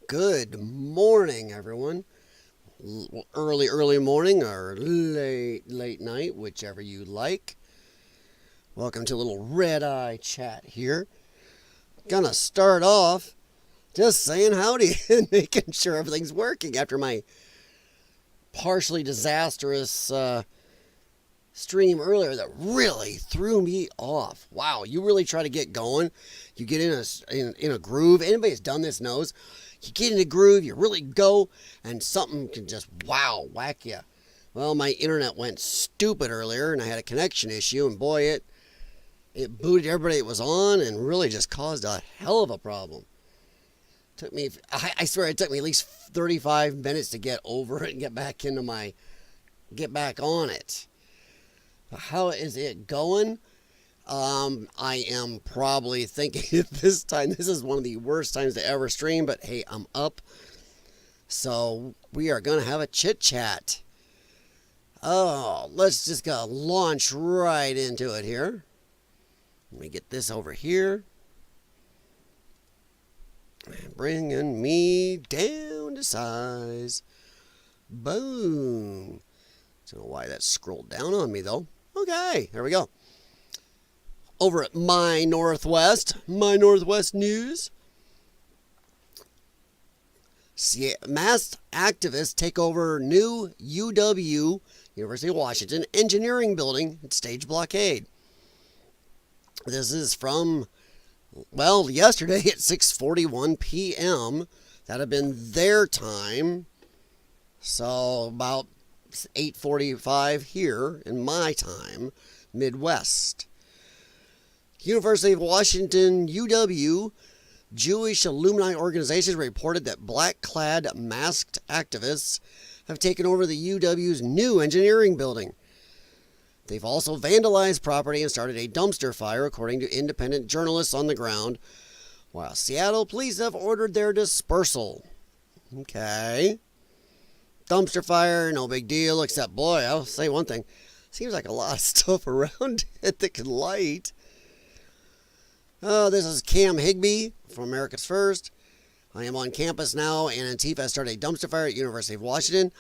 Good morning, everyone. Early morning or late night, whichever you like. Welcome to a little red eye chat here. Gonna start off just saying howdy and making sure everything's working after my partially disastrous stream earlier that really threw me off. Wow, you really try to get going. You get in a groove. Anybody that's done this knows. You get in a groove, you really go, and something can just, whack you. Well, my internet went stupid earlier, and I had a connection issue, and boy, it booted everybody it was on, and really just caused a hell of a problem. I swear it took me at least 35 minutes to get over it and get back on it. How is it going? I am probably thinking this time, this is one of the worst times to ever stream, but hey, I'm up. So we are going to have a chit chat. Oh, let's just go launch right into it here. Let me get this over here. And bringing me down to size. Boom. Don't know why that scrolled down on me though. Okay, there we go. Over at My Northwest News. Masked activists take over new UW, University of Washington, engineering building and stage blockade. This is from, yesterday at 6:41 p.m. That had been their time. So about 8:45 here in my time, Midwest. University of Washington, UW, Jewish alumni organizations reported that black-clad masked activists have taken over the UW's new engineering building. They've also vandalized property and started a dumpster fire, according to independent journalists on the ground, while Seattle police have ordered their dispersal. Okay. Dumpster fire, no big deal, except, boy, I'll say one thing. Seems like a lot of stuff around it that can light. This is Cam Higbee from America's First. I am on campus now, and Antifa started a dumpster fire at University of Washington.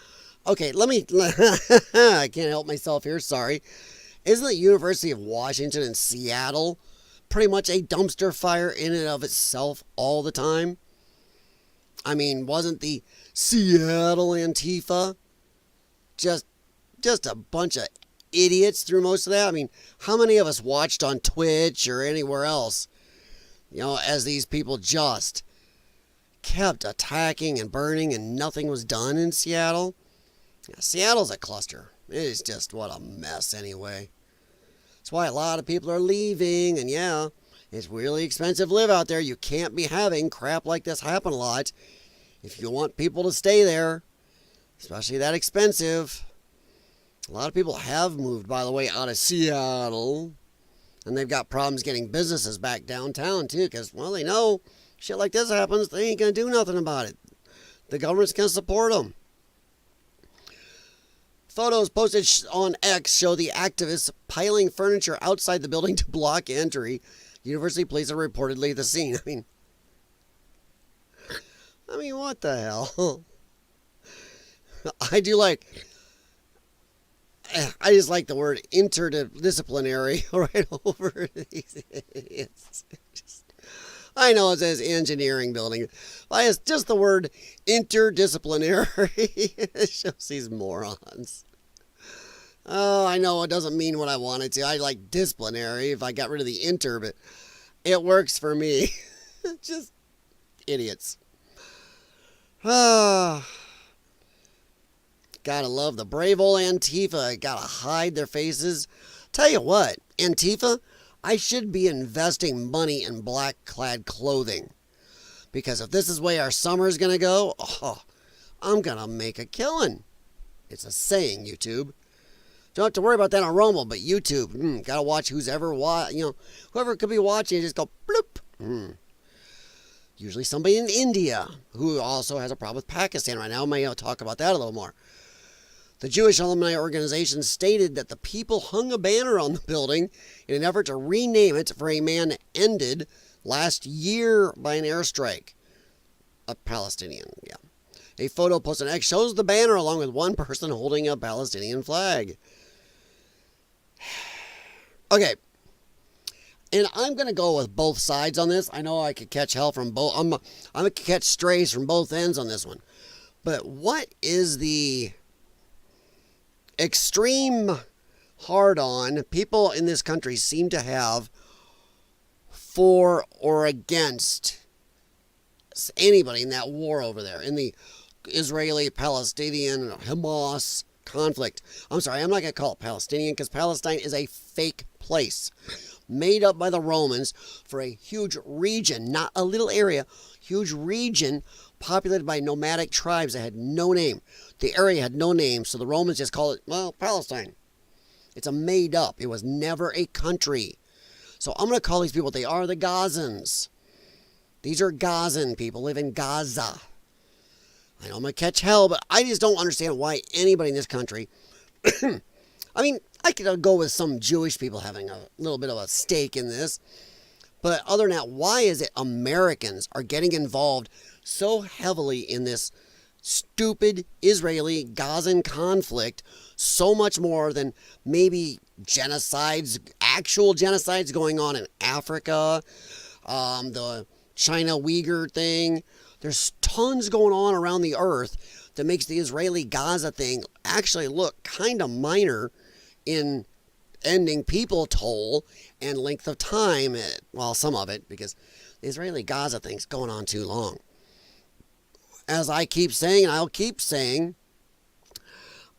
Okay, I can't help myself here, sorry. Isn't the University of Washington in Seattle pretty much a dumpster fire in and of itself all the time? I mean, wasn't the Seattle Antifa just a bunch of idiots through most of that? I mean, how many of us watched on Twitch or anywhere else, as these people just kept attacking and burning and nothing was done in Seattle? Yeah, Seattle's a cluster. It is just what a mess anyway. That's why a lot of people are leaving, and yeah, it's really expensive to live out there. You can't be having crap like this happen a lot if you want people to stay there, especially that expensive. A lot of people have moved, by the way, out of Seattle. And they've got problems getting businesses back downtown, too, because, they know shit like this happens. They ain't going to do nothing about it. The government's going to support them. Photos posted on X show the activists piling furniture outside the building to block entry. University police are reportedly at the scene. I mean, what the hell? I just like the word interdisciplinary right over these idiots. I know it says engineering building. It's just the word interdisciplinary. It shows these morons. Oh, I know it doesn't mean what I want it to. I like disciplinary if I got rid of the inter, but it works for me. Just idiots. Gotta love the brave old Antifa. Gotta hide their faces. Tell you what, Antifa, I should be investing money in black-clad clothing. Because if this is the way our summer's gonna go, I'm gonna make a killing. It's a saying, YouTube. Don't have to worry about that on Rumble, but YouTube, gotta watch whoever could be watching, just go bloop. Usually somebody in India who also has a problem with Pakistan right now. I may talk about that a little more. The Jewish alumni organization stated that the people hung a banner on the building in an effort to rename it for a man ended last year by an airstrike. A Palestinian, yeah. A photo posted on X shows the banner along with one person holding a Palestinian flag. Okay. And I'm going to go with both sides on this. I know I could catch hell from both. I'm going to catch strays from both ends on this one. But what is the extreme hard-on people in this country seem to have for or against anybody in that war over there, in the Israeli-Palestinian Hamas conflict? I'm sorry, I'm not going to call it Palestinian because Palestine is a fake place made up by the Romans for a huge region, not a little area, huge region populated by nomadic tribes that had no name. The area had no name, so the Romans just called it, well, Palestine. It's a made up. It was never a country. So I'm going to call these people, they are the Gazans. These are Gazan people, live in Gaza. I know I'm going to catch hell, but I just don't understand why anybody in this country, I mean, I could go with some Jewish people having a little bit of a stake in this. But other than that, why is it Americans are getting involved so heavily in this stupid Israeli-Gazan conflict, so much more than maybe genocides, actual genocides going on in Africa, the China Uyghur thing? There's tons going on around the earth that makes the Israeli-Gaza thing actually look kind of minor in ending people toll and length of time, well, some of it, because the Israeli-Gaza thing's going on too long. As I keep saying, and I'll keep saying,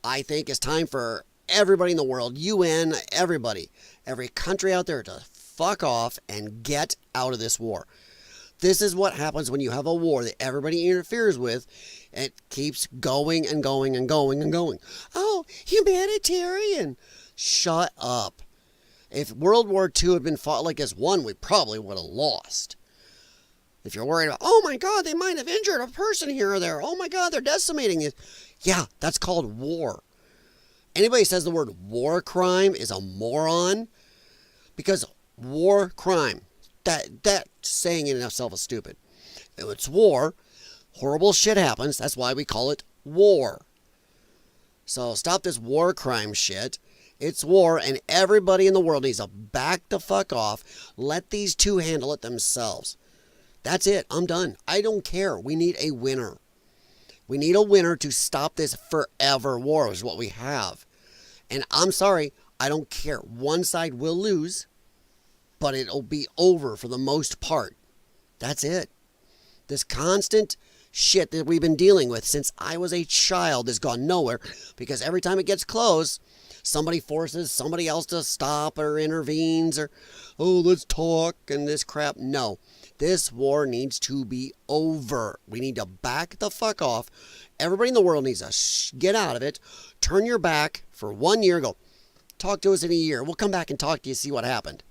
I think it's time for everybody in the world, UN, everybody, every country out there to fuck off and get out of this war. This is what happens when you have a war that everybody interferes with. It keeps going and going and going and going. Oh, humanitarian. Shut up. If World War II had been fought like this one, we probably would have lost. If you're worried about, oh my God, they might have injured a person here or there. Oh my God, they're decimating it. Yeah, that's called war. Anybody who says the word war crime is a moron. Because war crime, that saying in itself is stupid. It's war. Horrible shit happens. That's why we call it war. So stop this war crime shit. It's war, and everybody in the world needs to back the fuck off. Let these two handle it themselves. That's it. I'm done. I don't care. We need a winner. We need a winner to stop this forever war is what we have. And I'm sorry. I don't care. One side will lose, but it'll be over for the most part. That's it. This constant shit that we've been dealing with since I was a child has gone nowhere because every time it gets close, somebody forces somebody else to stop or intervenes or, oh, let's talk and this crap. No, this war needs to be over. We need to back the fuck off. Everybody in the world needs to get out of it. Turn your back for 1 year. Go, talk to us in a year. We'll come back and talk to you, see what happened.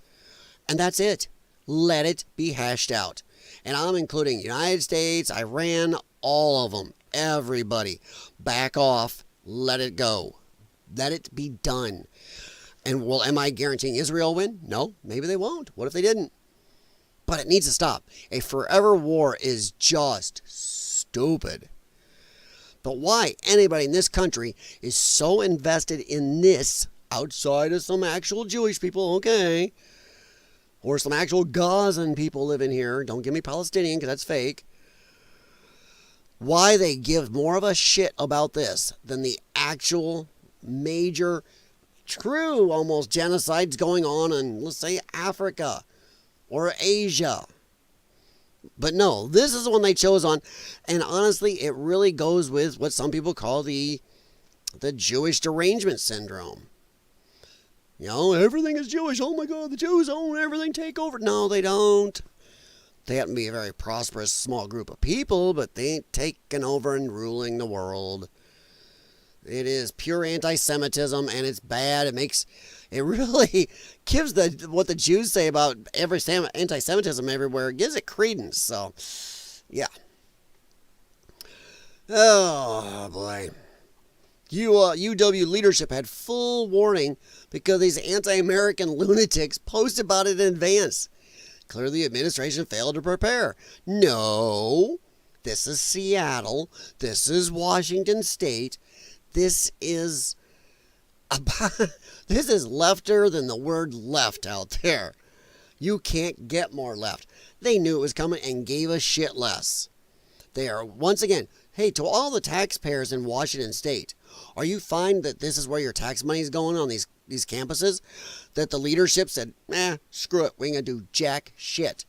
And that's it. Let it be hashed out. And I'm including United States, Iran, all of them. Everybody. Back off. Let it go. Let it be done. And well, am I guaranteeing Israel will win? No, maybe they won't. What if they didn't? But it needs to stop. A forever war is just stupid. But why anybody in this country is so invested in this outside of some actual Jewish people, okay, or some actual Gazan people living here, don't give me Palestinian because that's fake, why they give more of a shit about this than the actual major, true almost genocides going on in, let's say, Africa or Asia. But no, this is the one they chose on. And honestly, it really goes with what some people call the Jewish derangement syndrome. You know, everything is Jewish. Oh my God, the Jews own everything, take over. No, they don't. They happen to be a very prosperous small group of people, but they ain't taking over and ruling the world. It is pure anti-Semitism, and it's bad. It really gives what the Jews say about every anti-Semitism everywhere, gives it credence. So, yeah. Oh, boy. UW leadership had full warning because these anti-American lunatics posted about it in advance. Clearly, the administration failed to prepare. No. This is Seattle. This is Washington State. This is this is lefter than the word left out there. You can't get more left. They knew it was coming and gave a shit less. They are, once again, hey, to all the taxpayers in Washington State, are you fine that this is where your tax money is going on these campuses? That the leadership said, screw it, we ain't going to do jack shit.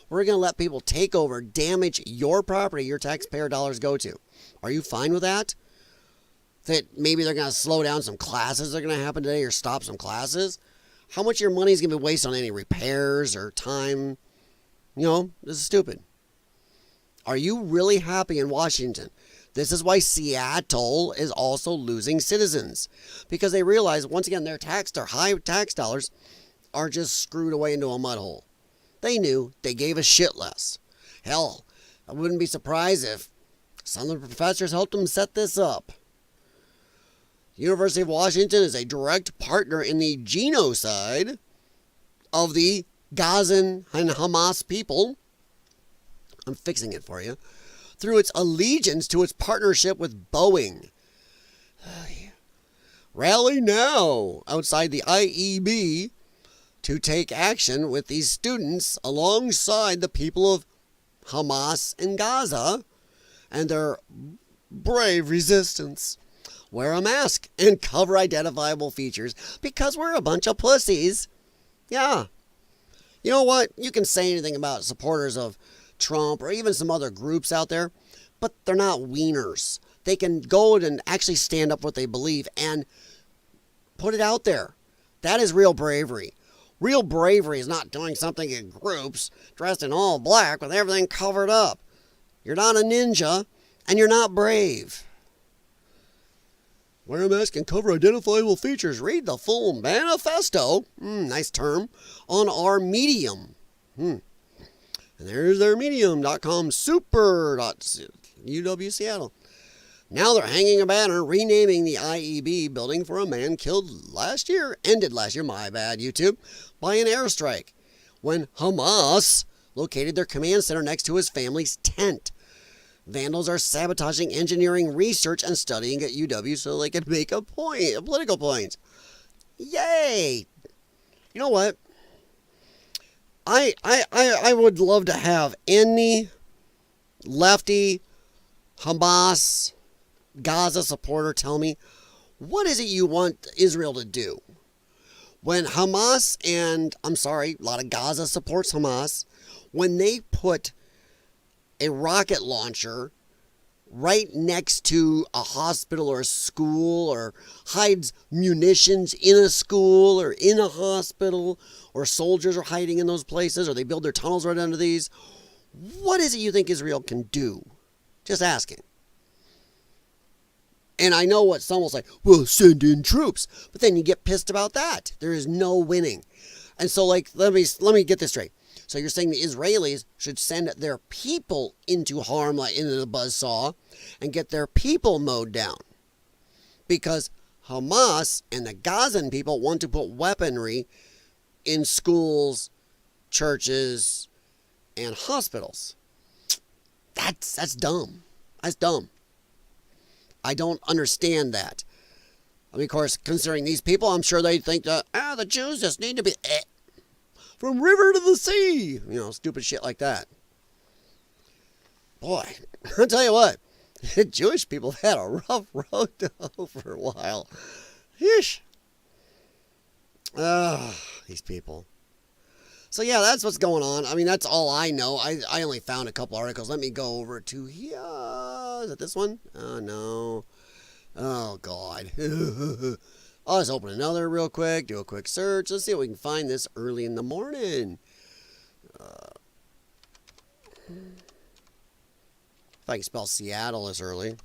We're going to let people take over, damage your property your taxpayer dollars go to. Are you fine with that? That maybe they're going to slow down some classes that are going to happen today or stop some classes? How much of your money is going to be wasted on any repairs or time? You know, this is stupid. Are you really happy in Washington? This is why Seattle is also losing citizens. Because they realize, once again, their high tax dollars are just screwed away into a mud hole. They knew. They gave a shit less. Hell, I wouldn't be surprised if some of the professors helped them set this up. The University of Washington is a direct partner in the genocide of the Gazan and Hamas people. I'm fixing it for you. Through its allegiance to its partnership with Boeing. Rally now outside the IEB to take action with these students alongside the people of Hamas and Gaza and their brave resistance. Wear a mask and cover identifiable features because we're a bunch of pussies. Yeah. You know what? You can say anything about supporters of Trump or even some other groups out there, but they're not wieners. They can go and actually stand up for what they believe and put it out there. That is real bravery. Real bravery is not doing something in groups, dressed in all black with everything covered up. You're not a ninja, and you're not brave. Wear a mask and cover identifiable features. Read the full manifesto, nice term, on our Medium. And there's their Medium.com super.UW Seattle. Now they're hanging a banner renaming the IEB building for a man killed ended last year, my bad, YouTube, by an airstrike when Hamas located their command center next to his family's tent. Vandals are sabotaging engineering research and studying at UW so they can make a political point. Yay! You know what? I would love to have any lefty Hamas Gaza supporter tell me, what is it you want Israel to do? When Hamas and, a lot of Gaza supports Hamas, when they put a rocket launcher right next to a hospital or a school, or hides munitions in a school or in a hospital, or soldiers are hiding in those places, or they build their tunnels right under these, what is it you think Israel can do? Just asking. And I know what some will say, well, send in troops. But then you get pissed about that. There is no winning. And so, let me get this straight. So you're saying the Israelis should send their people into harm, like into the buzzsaw, and get their people mowed down. Because Hamas and the Gazan people want to put weaponry in schools, churches, and hospitals. That's dumb. That's dumb. I don't understand that. I mean, of course, considering these people, I'm sure they think that, the Jews just need to be from river to the sea. You know, stupid shit like that. Boy, I'll tell you what, Jewish people have had a rough road to hoe for a while. Yeesh. These people. So yeah, that's what's going on. I mean, that's all I know. I only found a couple articles. Let me go over to here. Is it this one? Oh, no. Oh, God. I'll just open another real quick. Do a quick search. Let's see if we can find this early in the morning. If I can spell Seattle this early.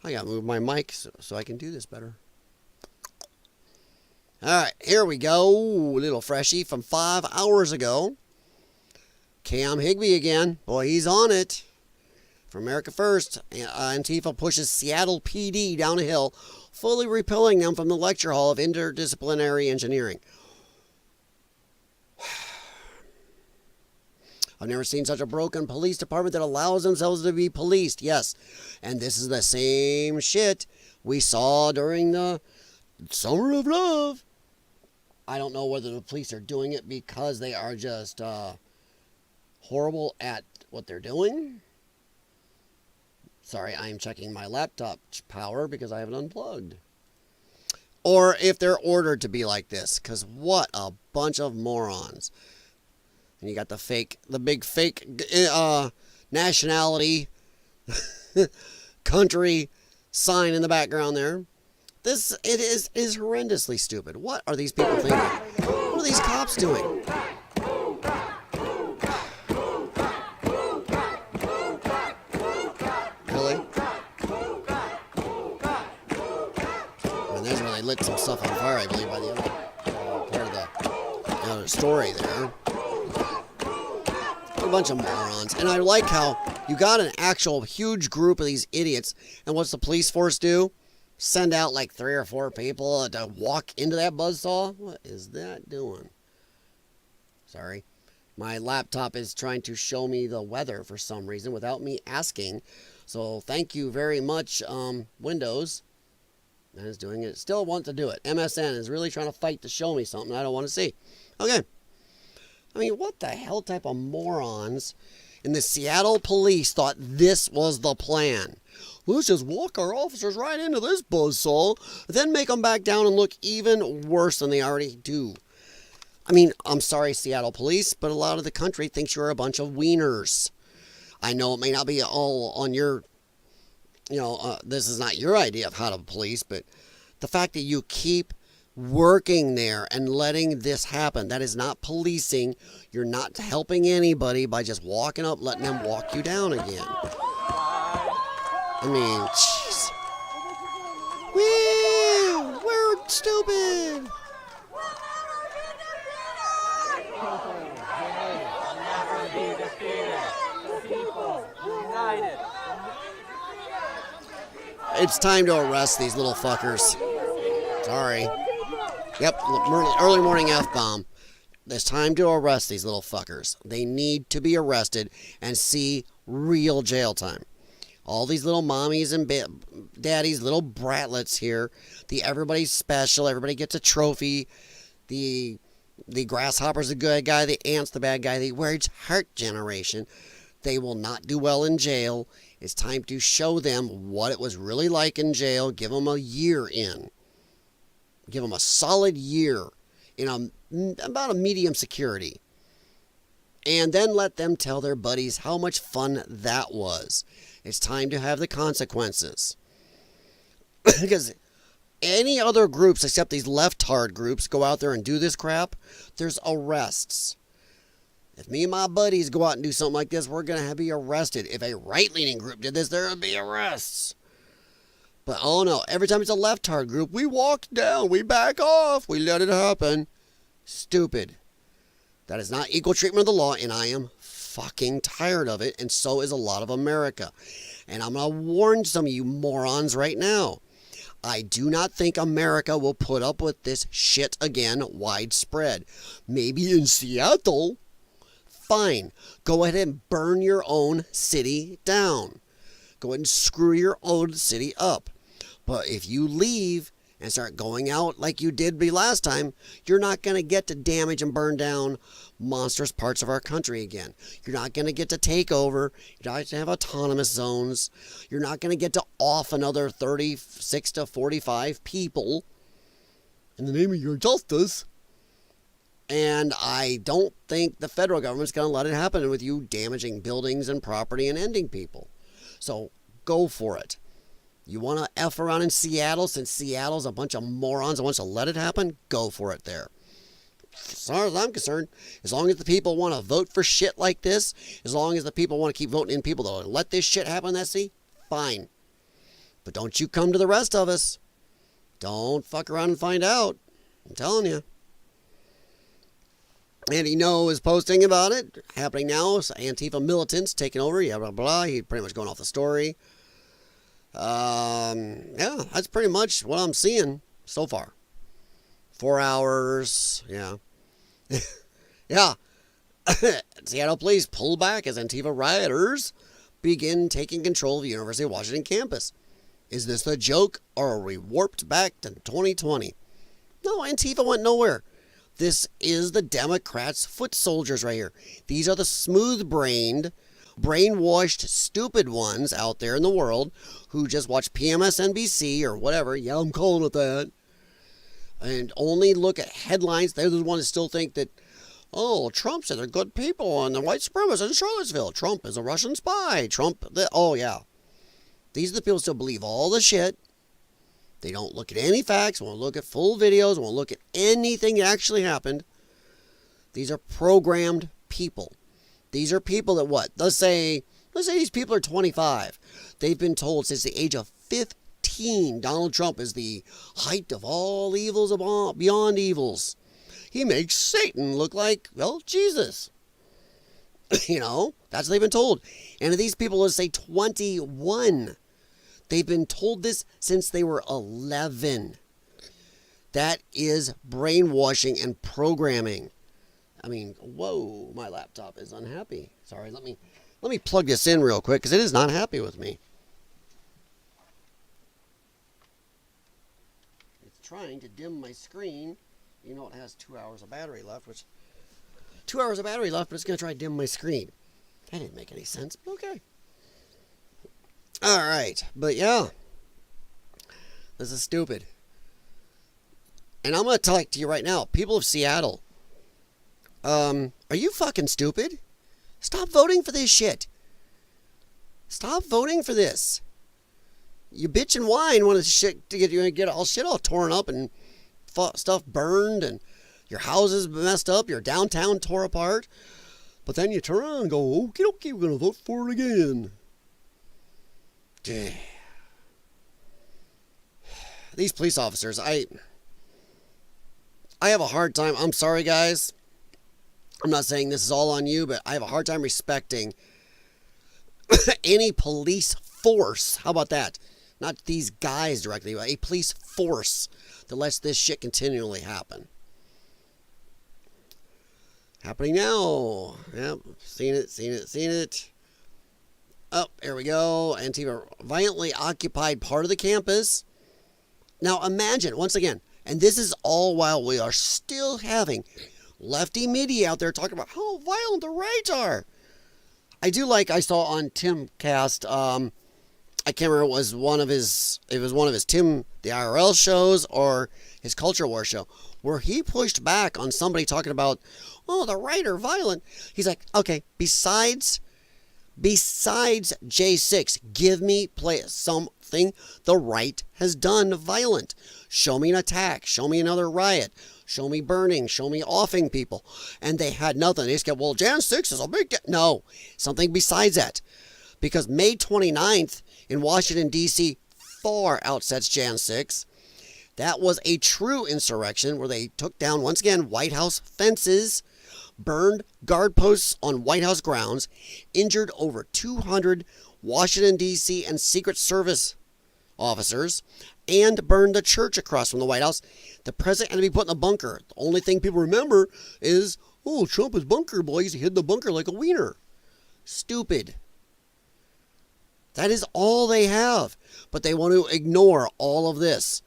I gotta move my mic so I can do this better. Alright, here we go. Little freshie from 5 hours ago. Cam Higbee again. Boy, he's on it. For America First, Antifa pushes Seattle PD down a hill fully repelling them from the lecture hall of interdisciplinary engineering. I've never seen such a broken police department that allows themselves to be policed. Yes, and this is the same shit we saw during the Summer of Love. I don't know whether the police are doing it because they are just horrible at what they're doing. Sorry, I'm checking my laptop power because I have it unplugged. Or if they're ordered to be like this, because what a bunch of morons. And you got the big fake nationality country sign in the background there. It is horrendously stupid. What are these people thinking? What are these cops doing? Really? And there's where they lit some stuff on fire, I believe, by the other part of the story there. A bunch of morons. And I like how you got an actual huge group of these idiots, and what's the police force do? Send out like 3 or 4 people to walk into that buzzsaw? What is that doing? Sorry. My laptop is trying to show me the weather for some reason without me asking. So thank you very much, Windows. That is doing it. Still want to do it. MSN is really trying to fight to show me something I don't want to see. Okay. I mean, what the hell type of morons in the Seattle police thought this was the plan? Let's just walk our officers right into this buzzsaw, then make them back down and look even worse than they already do. I mean, I'm sorry, Seattle police, but a lot of the country thinks you're a bunch of wieners. I know it may not be all on your, this is not your idea of how to police, but the fact that you keep working there and letting this happen, that is not policing. You're not helping anybody by just walking up, letting them walk you down again. I mean, jeez. Woo! We're stupid! It's time to arrest these little fuckers. Sorry. Yep, early morning F-bomb. It's time to arrest these little fuckers. They need to be arrested and see real jail time. All these little mommies and daddies, little bratlets here. Everybody's special. Everybody gets a trophy. The grasshopper's the good guy. The ant's the bad guy. The words heart generation. They will not do well in jail. It's time to show them what it was really like in jail. Give them a year in. Give them a solid year in about a medium security. And then let them tell their buddies how much fun that was. It's time to have the consequences. Because any other groups except these left-hard groups go out there and do this crap, there's arrests. If me and my buddies go out and do something like this, we're going to be arrested. If a right-leaning group did this, there would be arrests. But oh no, every time it's a left-hard group, we walk down, we back off, we let it happen. Stupid. That is not equal treatment of the law, and I am fucking tired of it, and so is a lot of America. And I'm going to warn some of you morons right now. I do not think America will put up with this shit again widespread. Maybe in Seattle. Fine. Go ahead and burn your own city down. Go ahead and screw your own city up. But if you leave and start going out like you did be last time, you're not going to get to damage and burn down monstrous parts of our country again. You're not going to get to take over. You're not going to have autonomous zones. You're not going to get to off another 36 to 45 people in the name of your justice. And I don't think the federal government's going to let it happen with you damaging buildings and property and ending people. So go for it. You want to F around in Seattle since Seattle's a bunch of morons that wants to let it happen? Go for it there. As far as I'm concerned, as long as the people want to vote for shit like this, as long as the people want to keep voting in people that will let this shit happen in that city, fine. But don't you come to the rest of us. Don't fuck around and find out. I'm telling you. Andy No is posting about it. Happening now. So Antifa militants taking over. Yeah, blah, blah. He's pretty much going off the story. Yeah, that's pretty much what I'm seeing so far. 4 hours, yeah. Yeah. Seattle police pull back as Antifa rioters begin taking control of the University of Washington campus. Is this a joke, or are we warped back to 2020? No, Antifa went nowhere. This is the Democrats' foot soldiers right here. These are the smooth-brained, brainwashed, stupid ones out there in the world who just watch PMSNBC or whatever. Yeah, I'm calling it that. And only look at headlines. They're the ones that still think that, oh, Trump said they're good people and the white supremacists in Charlottesville. Trump is a Russian spy. Oh, yeah. These are the people who still believe all the shit. They don't look at any facts, won't look at full videos, won't look at anything that actually happened. These are programmed people. These are people that what? Let's say these people are 25. They've been told since the age of 15, Donald Trump is the height of all evils beyond evils. He makes Satan look like, well, Jesus. You know, that's what they've been told. And these people, let's say 21. They've been told this since they were 11. That is brainwashing and programming. I mean, whoa, my laptop is unhappy. Sorry, let me plug this in real quick because it is not happy with me. It's trying to dim my screen. You know, it has 2 hours of battery left, but it's going to try to dim my screen. That didn't make any sense, but okay. All right, but yeah, this is stupid. And I'm going to talk to you right now, people of Seattle. Are you fucking stupid? Stop voting for this shit. Stop voting for this. You bitch and whine when it's shit to get all shit all torn up and stuff burned and your houses messed up, your downtown tore apart. But then you turn around and go, okay, we're going to vote for it again. These police officers, I have a hard time. I'm sorry, guys. I'm not saying this is all on you, but I have a hard time respecting any police force. How about that? Not these guys directly, but a police force that lets this shit continually happen. Happening now. Yep, seen it. Oh, here we go. Antifa violently occupied part of the campus. Now imagine, once again, and this is all while we are still having lefty media out there talking about how violent the riots are. I saw on Timcast, I can't remember, it was one of his Tim, the IRL shows or his Culture War show, where he pushed back on somebody talking about, oh, the right are violent. He's like, okay, besides J6, give me something the right has done violent. Show me an attack. Show me another riot. Show me burning. Show me offing people. And they had nothing. They just go, well, Jan 6 is a big deal. No, something besides that. Because May 29th in Washington, D.C. far outsets Jan 6. That was a true insurrection where they took down, once again, White House fences, burned guard posts on White House grounds, injured over 200 Washington, D.C. and Secret Service officers, and burned the church across from the White House. The president had to be put in a bunker. The only thing people remember is, oh, Trump is bunker boys. He hid the bunker like a wiener. Stupid. That is all they have. But they want to ignore all of this.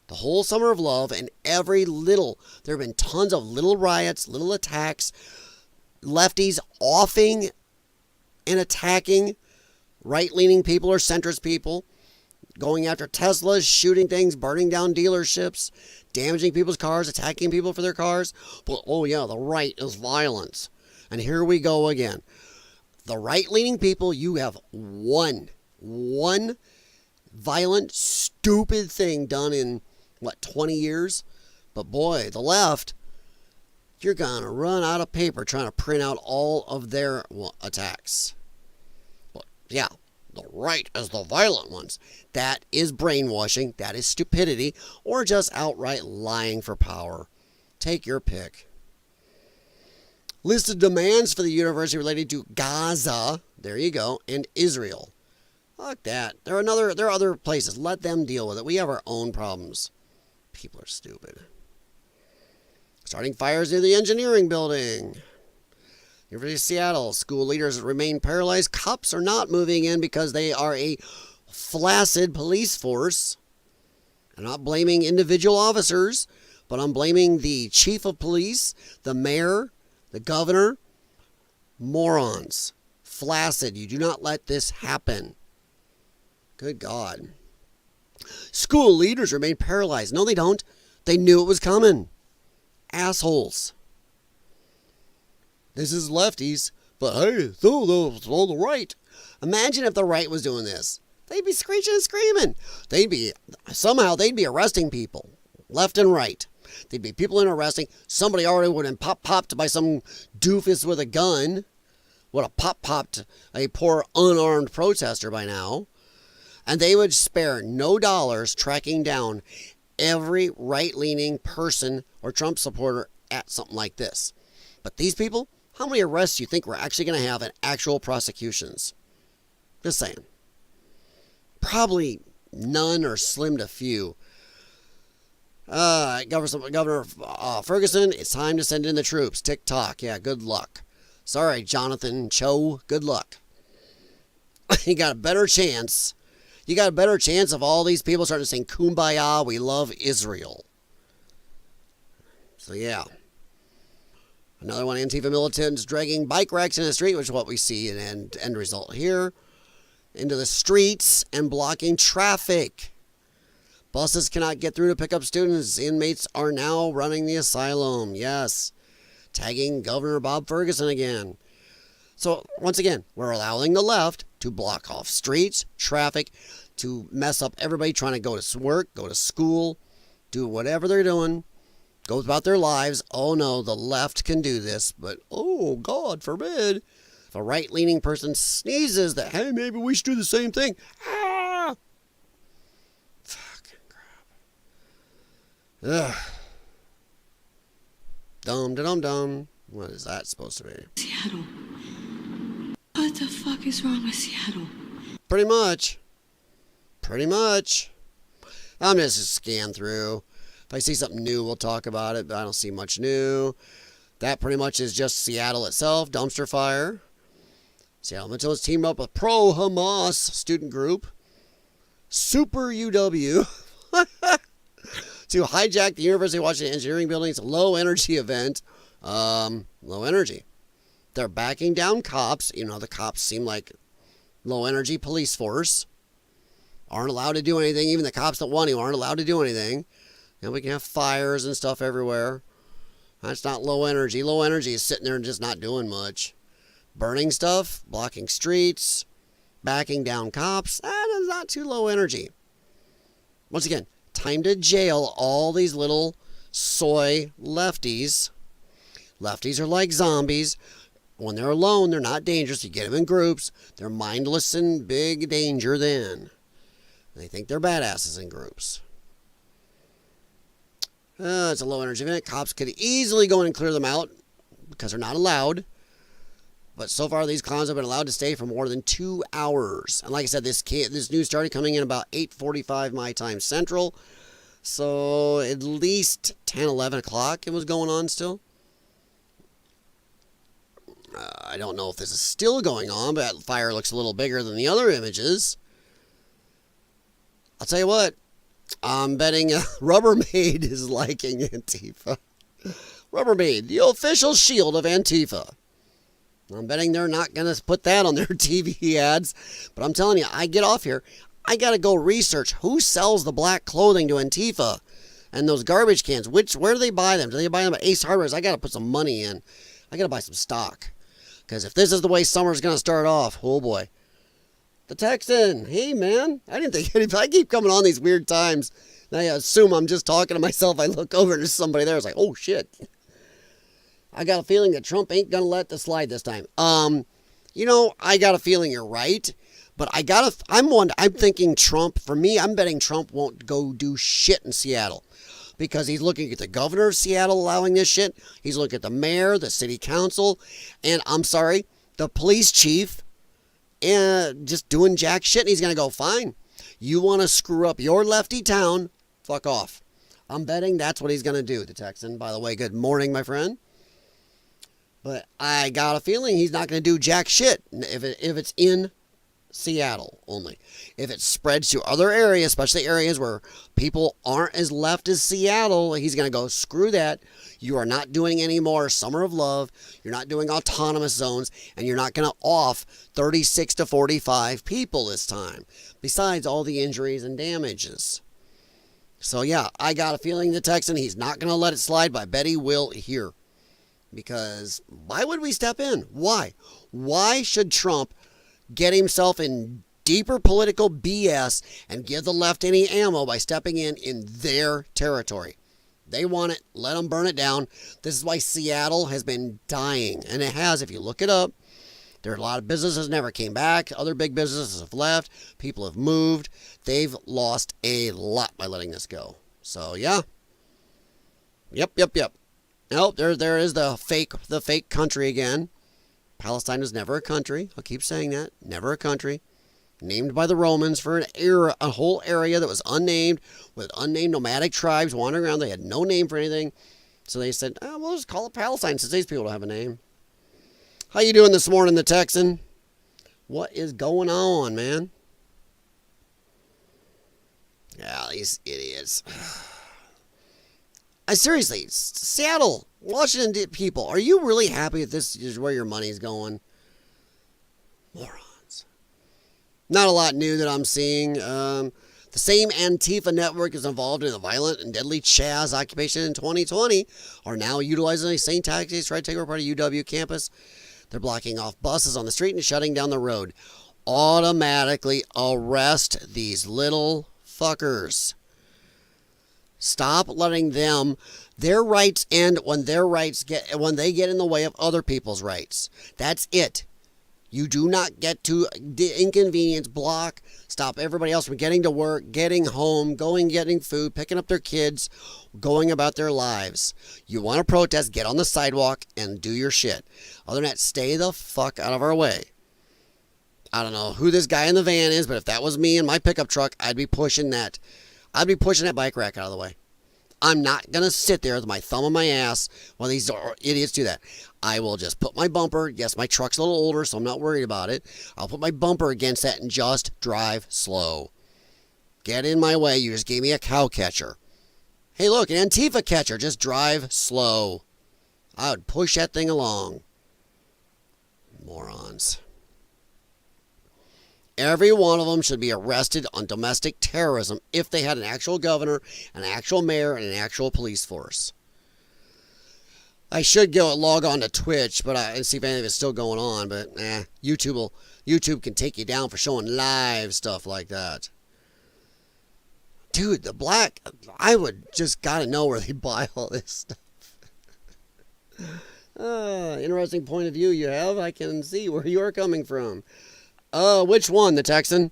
The whole summer of love and every little, there have been tons of little riots, little attacks, lefties offing and attacking right-leaning people or centrist people, going after Teslas, shooting things, burning down dealerships, damaging people's cars, attacking people for their cars. But, oh yeah, the right is violence. And here we go again. The right-leaning people, you have one violent, stupid thing done in, 20 years? But boy, the left, you're going to run out of paper trying to print out all of their attacks. But yeah, the right is the violent ones. That is brainwashing, that is stupidity, or just outright lying for power. Take your pick. List of demands for the university related to Gaza, there you go, and Israel. Fuck that. There are other places. Let them deal with it. We have our own problems. People are stupid. Starting fires near the engineering building. University of Seattle. School leaders remain paralyzed. Cops are not moving in because they are a flaccid police force. I'm not blaming individual officers, but I'm blaming the chief of police, the mayor, the governor. Morons. Flaccid. You do not let this happen. Good God. School leaders remain paralyzed. No, they don't. They knew it was coming. Assholes. This is lefties, but hey, so the right. Imagine if the right was doing this. They'd be screeching and screaming. They'd be arresting people, left and right. There'd be people in arresting. Somebody already would have been popped by some doofus with a gun. Would have popped a poor unarmed protester by now. And they would spare no dollars tracking down every right-leaning person or Trump supporter at something like this. But these people, how many arrests do you think we're actually going to have in actual prosecutions? Just saying. Probably none or slim to few. Governor Ferguson, it's time to send in the troops. Tick-tock. Yeah, good luck. Sorry, Jonathan Cho. Good luck. You got a better chance. You got a better chance of all these people starting to sing Kumbaya, we love Israel. So, yeah. Another one, Antifa militants dragging bike racks in the street, which is what we see in end result here. Into the streets and blocking traffic. Buses cannot get through to pick up students. Inmates are now running the asylum. Yes. Tagging Governor Bob Ferguson again. So, once again, we're allowing the left to block off streets, traffic, to mess up everybody trying to go to work, go to school, do whatever they're doing, go about their lives. Oh no, the left can do this, but oh, God forbid. If a right-leaning person sneezes that, hey, maybe we should do the same thing. Ah! Fucking crap. Ugh. Dum-da-dum-dum. What is that supposed to be? Seattle. What the fuck is wrong with Seattle? Pretty much. Pretty much. I'm just going to scan through. If I see something new, we'll talk about it, but I don't see much new. That pretty much is just Seattle itself. Dumpster fire. Seattle Mentalists teamed up with pro-Hamas student group. Super UW. To hijack the University of Washington Engineering Building's low-energy event. Low energy. They're backing down cops. You know, the cops seem like low-energy police force. Aren't allowed to do anything. Even the cops that want to aren't allowed to do anything. And we can have fires and stuff everywhere. That's not low energy. Low energy is sitting there and just not doing much. Burning stuff, blocking streets, backing down cops. That is not too low energy. Once again, time to jail all these little soy lefties. Lefties are like zombies. When they're alone, they're not dangerous. You get them in groups. They're mindless and big danger then. They think they're badasses in groups. It's a low-energy event. Cops could easily go in and clear them out because they're not allowed. But so far, these clowns have been allowed to stay for more than 2 hours. And like I said, this news started coming in about 8:45 my time Central. So at least 10, 11 o'clock it was going on still. I don't know if this is still going on, but that fire looks a little bigger than the other images. I'll tell you what, I'm betting Rubbermaid is liking Antifa. Rubbermaid, the official shield of Antifa. I'm betting they're not going to put that on their TV ads. But I'm telling you, I get off here. I got to go research who sells the black clothing to Antifa and those garbage cans. Where do they buy them? Do they buy them at Ace Hardware? I got to put some money in. I got to buy some stock. Because if this is the way summer's going to start off, oh boy. The Texan, hey man, I didn't think I keep coming on these weird times. And I assume I'm just talking to myself. I look over and there's somebody there. It's like, oh shit. I got a feeling that Trump ain't going to let this slide this time. You know, I got a feeling you're right. But I'm thinking Trump, for me, I'm betting Trump won't go do shit in Seattle. Because he's looking at the governor of Seattle allowing this shit. He's looking at the mayor, the city council, and I'm sorry, the police chief and just doing jack shit. And he's going to go, fine. You want to screw up your lefty town? Fuck off. I'm betting that's what he's going to do, the Texan. By the way, good morning, my friend. But I got a feeling he's not going to do jack shit if it's in Seattle only. If it spreads to other areas, especially areas where people aren't as left as Seattle, he's going to go, screw that. You are not doing any more Summer of Love. You're not doing autonomous zones, and you're not going to off 36 to 45 people this time, besides all the injuries and damages. So yeah, I got a feeling the Texan, he's not going to let it slide, but I bet he will here. Because why would we step in? Why? Why should Trump get himself in deeper political BS and give the left any ammo by stepping in their territory? They want it. Let them burn it down. This is why Seattle has been dying. And it has, if you look it up. There are a lot of businesses never came back. Other big businesses have left. People have moved. They've lost a lot by letting this go. So, yeah. Yep. Nope, there is the fake country again. Palestine was never a country. I'll keep saying that. Never a country. Named by the Romans for a whole area that was unnamed, with unnamed nomadic tribes wandering around. They had no name for anything. So they said, we'll just call it Palestine since these people don't have a name. How you doing this morning, the Texan? What is going on, man? Yeah, these idiots. Seriously, Seattle, Washington people, are you really happy that this is where your money's going? Morons. Not a lot new that I'm seeing. The same Antifa network is involved in the violent and deadly Chaz occupation in 2020 are now utilizing the same tactics to try to take over part of UW campus. They're blocking off buses on the street and shutting down the road. Automatically arrest these little fuckers. Stop letting their rights end when when they get in the way of other people's rights. That's it. You do not get to inconvenience, block, stop everybody else from getting to work, getting home, getting food, picking up their kids, going about their lives. You want to protest, get on the sidewalk and do your shit. Other than that, stay the fuck out of our way. I don't know who this guy in the van is, but if that was me in my pickup truck, I'd be pushing that bike rack out of the way. I'm not going to sit there with my thumb on my ass while these idiots do that. I will just put my bumper. Yes, my truck's a little older, so I'm not worried about it. I'll put my bumper against that and just drive slow. Get in my way. You just gave me a cow catcher. Hey, look, an Antifa catcher. Just drive slow. I would push that thing along. Morons. Every one of them should be arrested on domestic terrorism if they had an actual governor, an actual mayor, and an actual police force. I should go log on to Twitch, and see if anything is still going on. But YouTube can take you down for showing live stuff like that. Dude, I would just gotta know where they buy all this stuff. Interesting point of view you have. I can see where you are coming from. Which one, the Texan?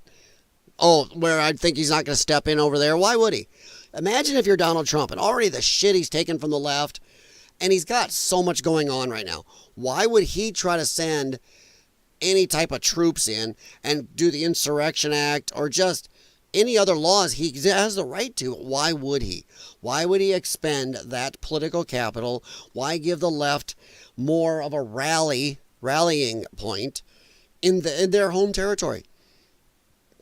Oh, where I think he's not going to step in over there. Why would he? Imagine if you're Donald Trump and already the shit he's taken from the left, and he's got so much going on right now. Why would he try to send any type of troops in and do the Insurrection Act or just any other laws he has the right to? Why would he? Why would he expend that political capital? Why give the left more of a rallying point in their home territory?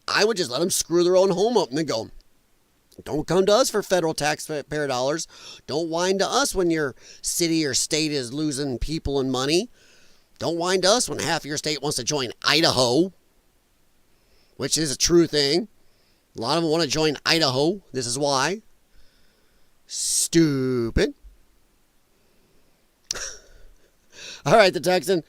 I would just let them screw their own home up and then go, don't come to us for federal taxpayer dollars. Don't whine to us when your city or state is losing people and money. Don't whine to us when half of your state wants to join Idaho, which is a true thing. A lot of them want to join Idaho. This is why. Stupid. All right, the Texan.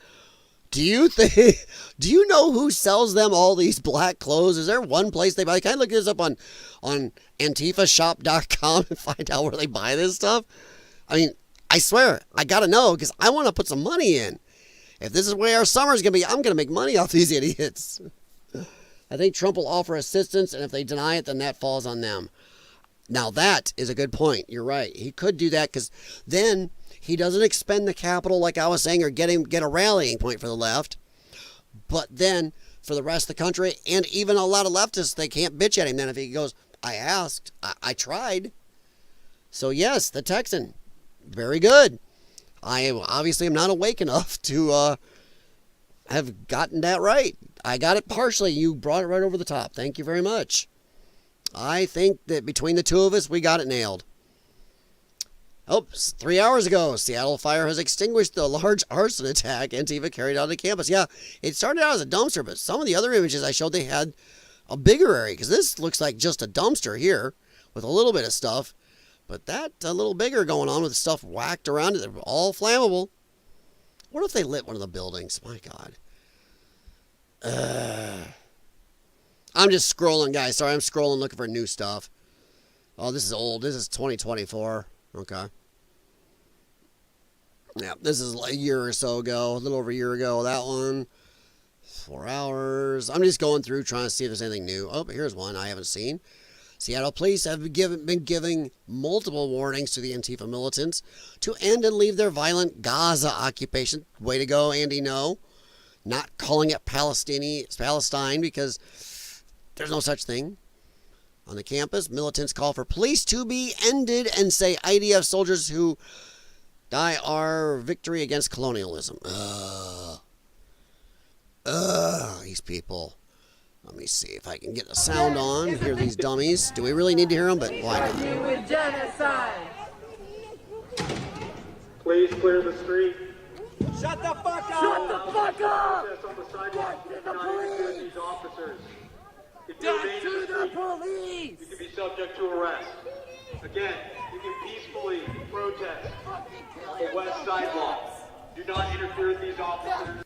Do you know who sells them all these black clothes? Is there one place they buy? Can I look this up on antifashop.com and find out where they buy this stuff? I mean, I swear, I got to know because I want to put some money in. If this is where our summer is going to be, I'm going to make money off these idiots. I think Trump will offer assistance, and if they deny it, then that falls on them. Now, that is a good point. You're right. He could do that because then he doesn't expend the capital like I was saying or get a rallying point for the left. But then for the rest of the country, and even a lot of leftists, they can't bitch at him then if he goes, I asked, I tried. So yes, the Texan, very good. I obviously am not awake enough to have gotten that right. I got it partially. You brought it right over the top. Thank you very much. I think that between the two of us, we got it nailed. Oops, 3 hours ago, Seattle fire has extinguished the large arson attack Antifa carried out on campus. Yeah, it started out as a dumpster, but some of the other images I showed, they had a bigger area, because this looks like just a dumpster here with a little bit of stuff, but that a little bigger going on with stuff whacked around it. They're all flammable. What if they lit one of the buildings? My God. I'm just scrolling, guys. Sorry, I'm scrolling looking for new stuff. Oh, this is old. This is 2024. Okay. Yeah, this is a year or so ago. A little over a year ago. That one. 4 hours. I'm just going through trying to see if there's anything new. Oh, here's one I haven't seen. Seattle police have been giving multiple warnings to the Antifa militants to end and leave their violent Gaza occupation. Way to go, Andy, no. Not calling it Palestine because there's no such thing. On the campus, militants call for police to be ended and say IDF soldiers who die are victory against colonialism. These people. Let me see if I can get the sound on. Hear these dummies. Do we really need to hear them? But why not? Genocide. Please clear the street. Shut the fuck up! Shut the fuck up! On the sidewalk. Get to the police! These officers. Get to the police! You can be subject to arrest. Again, you can peacefully protest on the west sidewalk. Do not interfere with these officers.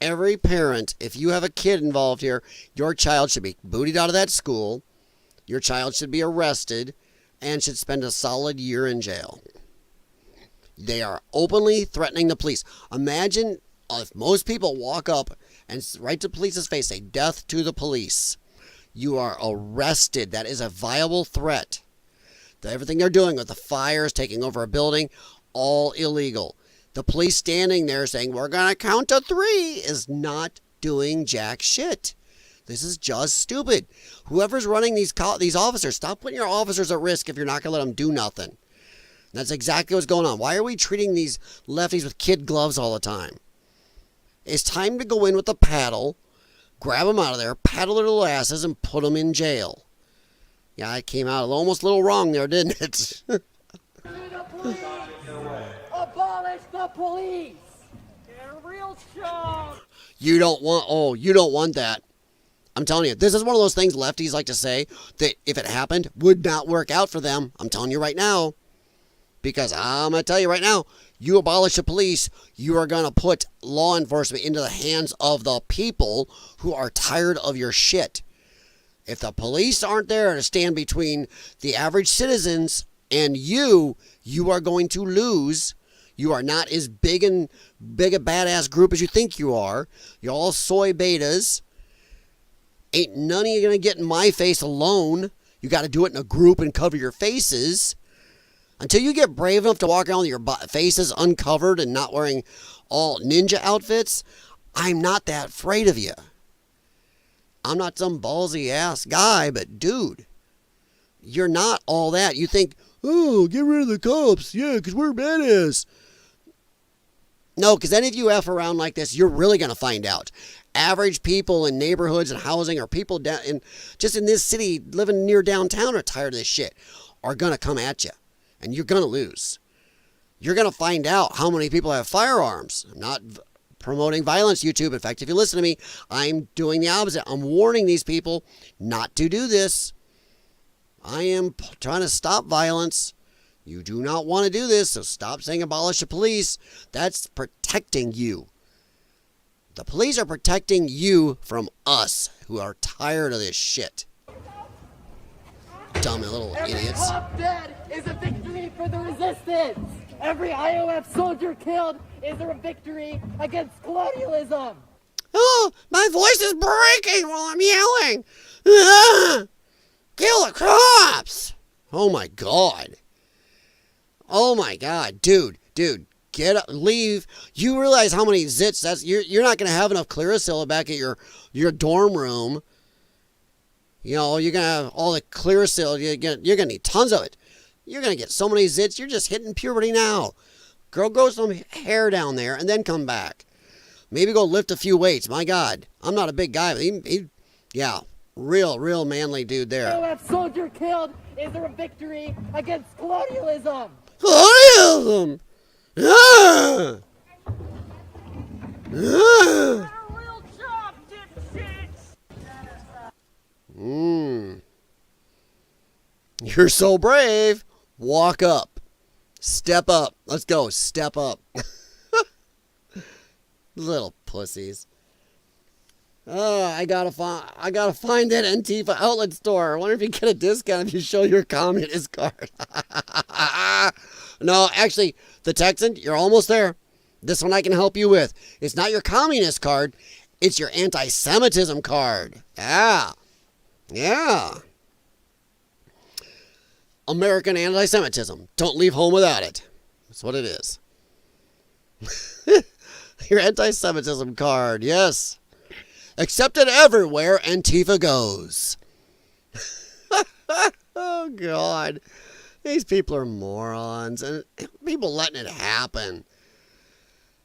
Every parent, if you have a kid involved here, your child should be booted out of that school. Your child should be arrested and should spend a solid year in jail. They are openly threatening the police. Imagine if most people walk up and right to the police's face say, "Death to the police." You are arrested. That is a viable threat. Everything they're doing with the fires, taking over a building, all illegal. The police standing there saying, "We're going to count to 3 is not doing jack shit. This is just stupid. Whoever's running these officers, stop putting your officers at risk if you're not going to let them do nothing. That's exactly what's going on. Why are we treating these lefties with kid gloves all the time? It's time to go in with the paddle, grab them out of there, paddle their little asses, and put them in jail. Yeah, I came out almost a little wrong there, didn't it? Abolish the police! They're real strong! You don't want that. I'm telling you, this is one of those things lefties like to say that if it happened, would not work out for them. I'm telling you right now. Because I'm going to tell you right now, you abolish the police, you are going to put law enforcement into the hands of the people who are tired of your shit. If the police aren't there to stand between the average citizens and you are going to lose. You are not as big a badass group as you think you are. You're all soy betas. Ain't none of you going to get in my face alone. You got to do it in a group and cover your faces. Until you get brave enough to walk around with your faces uncovered and not wearing all ninja outfits, I'm not that afraid of you. I'm not some ballsy ass guy, but dude, you're not all that. You think, oh, get rid of the cops. Yeah, because we're badass. No, because any of you F around like this, you're really going to find out. Average people in neighborhoods and housing or people down just in this city living near downtown are tired of this shit, are going to come at you. And you're going to lose. You're going to find out how many people have firearms. I'm not promoting violence, YouTube. In fact, if you listen to me, I'm doing the opposite. I'm warning these people not to do this. I am trying to stop violence. You do not want to do this, so stop saying abolish the police. That's protecting you. The police are protecting you from us, who are tired of this shit. Dumb little idiots. Every cop dead is a victory for the resistance. Every IOF soldier killed is a victory against colonialism. Oh, my voice is breaking while I'm yelling. Ah, kill the cops. Oh my God. Oh my God. Dude, leave. You realize how many zits you're not going to have enough Clearasil back at your dorm room. You know, you're going to have all the Clearasil. You're going to need tons of it. You're going to get so many zits. You're just hitting puberty now. Girl, grow some hair down there and then come back. Maybe go lift a few weights. My God, I'm not a big guy. But yeah, real manly dude there. IOF soldier killed is a victory against colonialism. Colonialism! Ah! Ah! You're so brave. Walk up. Step up. Let's go. Step up. Little pussies. Oh, I gotta find that Antifa outlet store. I wonder if you get a discount if you show your communist card. No, actually, the Texan, you're almost there. This one I can help you with. It's not your communist card. It's your anti-Semitism card. Yeah. Yeah. American anti-Semitism. Don't leave home without it. That's what it is. Your anti-Semitism card. Yes. Accepted everywhere Antifa goes. Oh, God. These people are morons. And people letting it happen.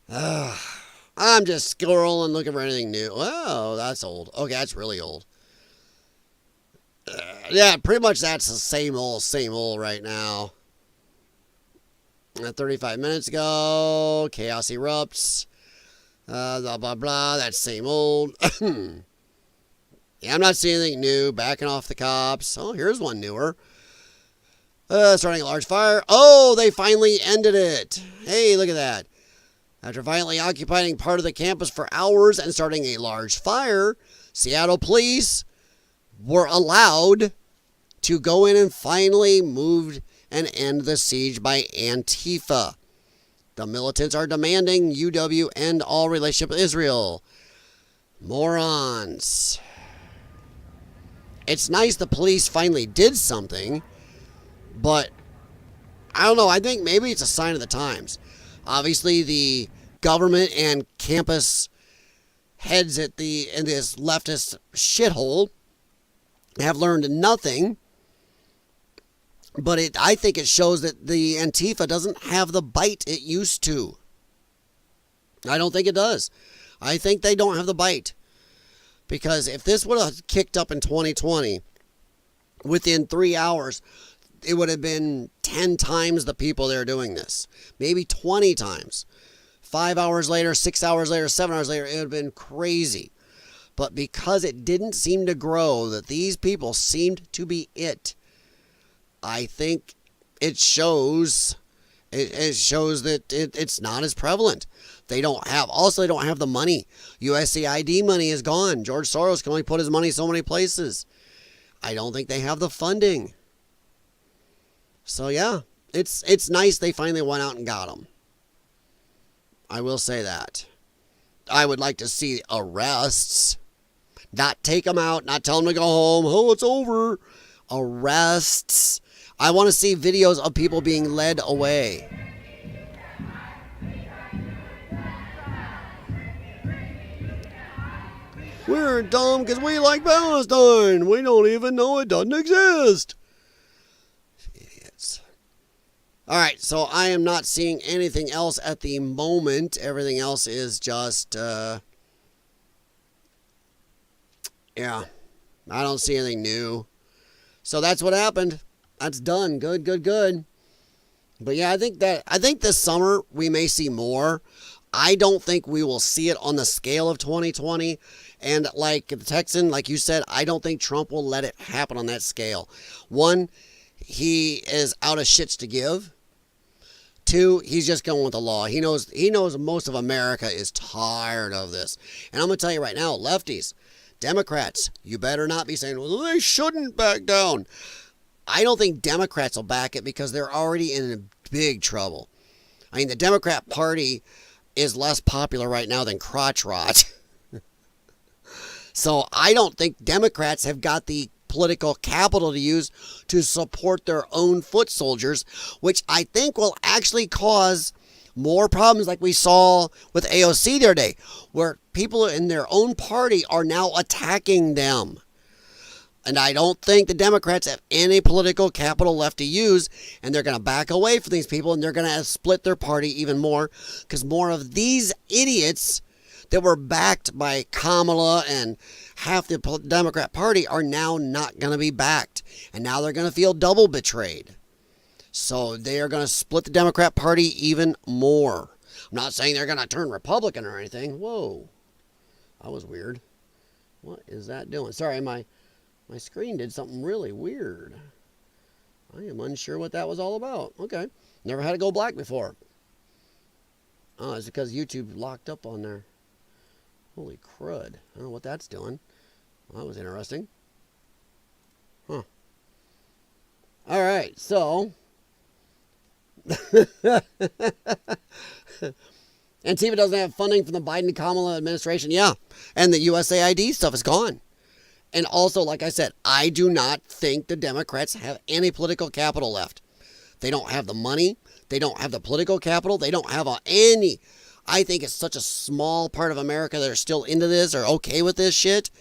I'm just scrolling, looking for anything new. Oh, that's old. Okay, that's really old. Yeah, pretty much that's the same old right now. 35 minutes ago, chaos erupts. Blah, blah, blah. That's same old. Yeah, I'm not seeing anything new. Backing off the cops. Oh, here's one newer. Starting a large fire. Oh, they finally ended it. Hey, look at that. After violently occupying part of the campus for hours and starting a large fire, Seattle police were allowed to go in and finally moved and end the siege by Antifa. The militants are demanding UW end all relationship with Israel. Morons. It's nice the police finally did something, but I don't know. I think maybe it's a sign of the times. Obviously, the government and campus heads in this leftist shithole have learned nothing. But I think it shows that the Antifa doesn't have the bite it used to. I don't think it does. I think they don't have the bite. Because if this would have kicked up in 2020, within 3 hours, it would have been 10 times the people that are doing this. Maybe 20 times. 5 hours later, 6 hours later, 7 hours later, it would have been crazy. But because it didn't seem to grow, that these people seemed to be it, I think it shows that it's not as prevalent. They don't have the money. USAID money is gone. George Soros can only put his money so many places. I don't think they have the funding. So yeah, it's nice they finally went out and got them. I will say that. I would like to see arrests. Not take them out, not tell them to go home. Oh, it's over. Arrests. I want to see videos of people being led away. We're dumb because we like Palestine. We don't even know it doesn't exist. Idiots. All right, so I am not seeing anything else at the moment. Everything else is just, yeah. I don't see anything new. So that's what happened. That's done. Good. But yeah, I think this summer we may see more. I don't think we will see it on the scale of 2020. And like the Texan, like you said, I don't think Trump will let it happen on that scale. One, he is out of shits to give. Two, he's just going with the law. He knows most of America is tired of this. And I'm going to tell you right now, lefties, Democrats, you better not be saying, well, they shouldn't back down. I don't think Democrats will back it because they're already in big trouble. I mean, the Democrat Party is less popular right now than crotch rot. So I don't think Democrats have got the political capital to use to support their own foot soldiers, which I think will actually cause More problems like we saw with AOC the other day, where people in their own party are now attacking them. And I don't think the Democrats have any political capital left to use, and they're going to back away from these people, and they're going to split their party even more, because more of these idiots that were backed by Kamala and half the Democrat Party are now not going to be backed, and now they're going to feel double betrayed. So they are going to split the Democrat Party even more. I'm not saying they're going to turn Republican or anything. Whoa, that was weird. What is that doing? Sorry, my screen did something really weird. I am unsure what that was all about. Okay. Never had it go black before. Oh, it's because YouTube locked up on there. Holy crud. I don't know what that's doing. Well, that was interesting. Huh. All right, so. Antifa doesn't have funding from the Biden-Kamala administration. Yeah. And the USAID stuff is gone. And also, like I said, I do not think the Democrats have any political capital left. They don't have the money. They don't have the political capital. They don't have any. I think it's such a small part of America that are still into this or okay with this shit.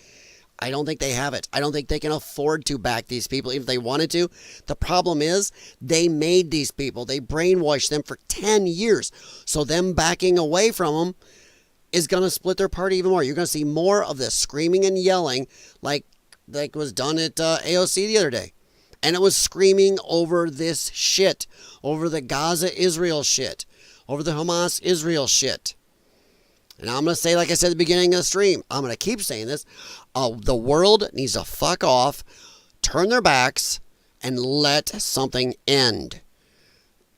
I don't think they have it. I don't think they can afford to back these people even if they wanted to. The problem is they made these people. They brainwashed them for 10 years. So them backing away from them is going to split their party even more. You're going to see more of this screaming and yelling like was done at AOC the other day. And it was screaming over this shit, over the Gaza-Israel shit, over the Hamas-Israel shit. And I'm going to say, like I said at the beginning of the stream, I'm going to keep saying this, the world needs to fuck off, turn their backs, and let something end.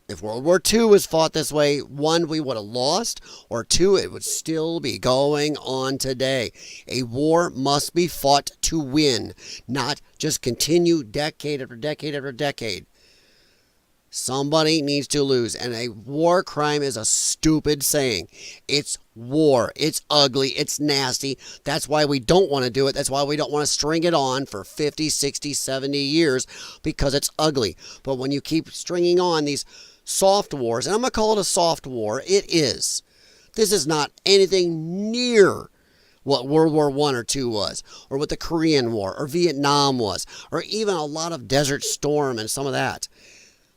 If World War II was fought this way, one, we would have lost, or two, it would still be going on today. A war must be fought to win, not just continue decade after decade after decade. Somebody needs to lose, and a war crime is a stupid saying. It's war. It's ugly. It's nasty. That's why we don't want to do it. That's why we don't want to string it on for 50, 60, 70 years, because it's ugly. But when you keep stringing on these soft wars, and I'm going to call it a soft war, it is. This is not anything near what World War I or II was, or what the Korean War, or Vietnam was, or even a lot of Desert Storm and some of that.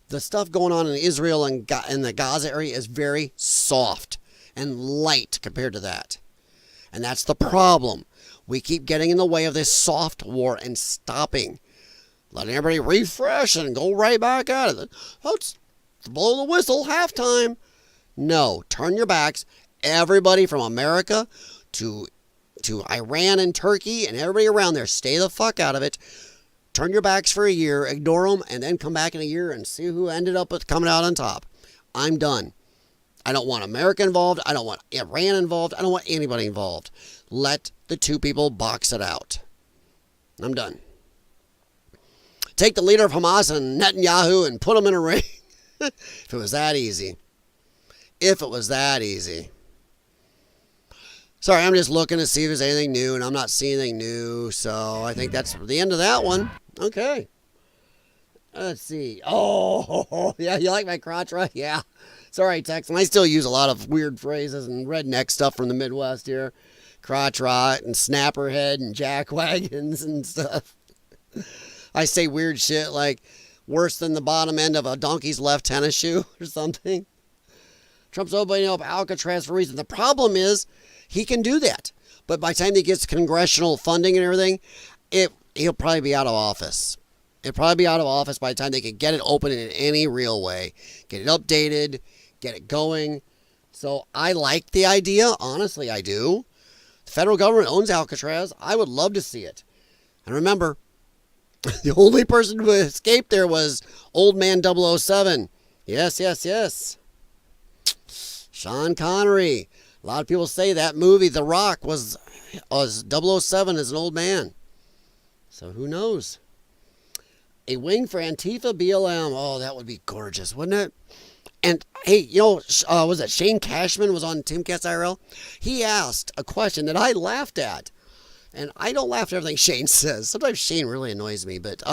The stuff going on in Israel and the Gaza area is very soft and light compared to that. And that's the problem. We keep getting in the way of this soft war and stopping. Letting everybody refresh and go right back at it. Let's blow the whistle, halftime. No, turn your backs. Everybody from America to Iran and Turkey and everybody around there, stay the fuck out of it. Turn your backs for a year, ignore them, and then come back in a year and see who ended up coming out on top. I'm done. I don't want America involved. I don't want Iran involved. I don't want anybody involved. Let the two people box it out. I'm done. Take the leader of Hamas and Netanyahu and put them in a ring. If it was that easy. If it was that easy. Sorry, I'm just looking to see if there's anything new, and I'm not seeing anything new, so I think that's the end of that one. Okay. Let's see. Oh, yeah, you like my crotch, right? Yeah. Sorry, Texan. I still use a lot of weird phrases and redneck stuff from the Midwest here. Crotch rot and snapper head and jack wagons and stuff. I say weird shit like worse than the bottom end of a donkey's left tennis shoe or something. Trump's opening up Alcatraz for a reason. The problem is he can do that. But by the time he gets congressional funding and everything, he'll probably be out of office. He'll probably be out of office by the time they can get it open in any real way. Get it updated, get it going. So I like the idea. Honestly, I do. The federal government owns Alcatraz. I would love to see it. And remember, the only person who escaped there was Old Man 007. Yes, yes, yes. Sean Connery. A lot of people say that movie, The Rock, was 007 as an old man. So who knows? A wing for Antifa BLM. Oh, that would be gorgeous, wouldn't it? And hey, you know, was it Shane Cashman was on Timcast IRL? He asked a question that I laughed at. And I don't laugh at everything Shane says. Sometimes Shane really annoys me. But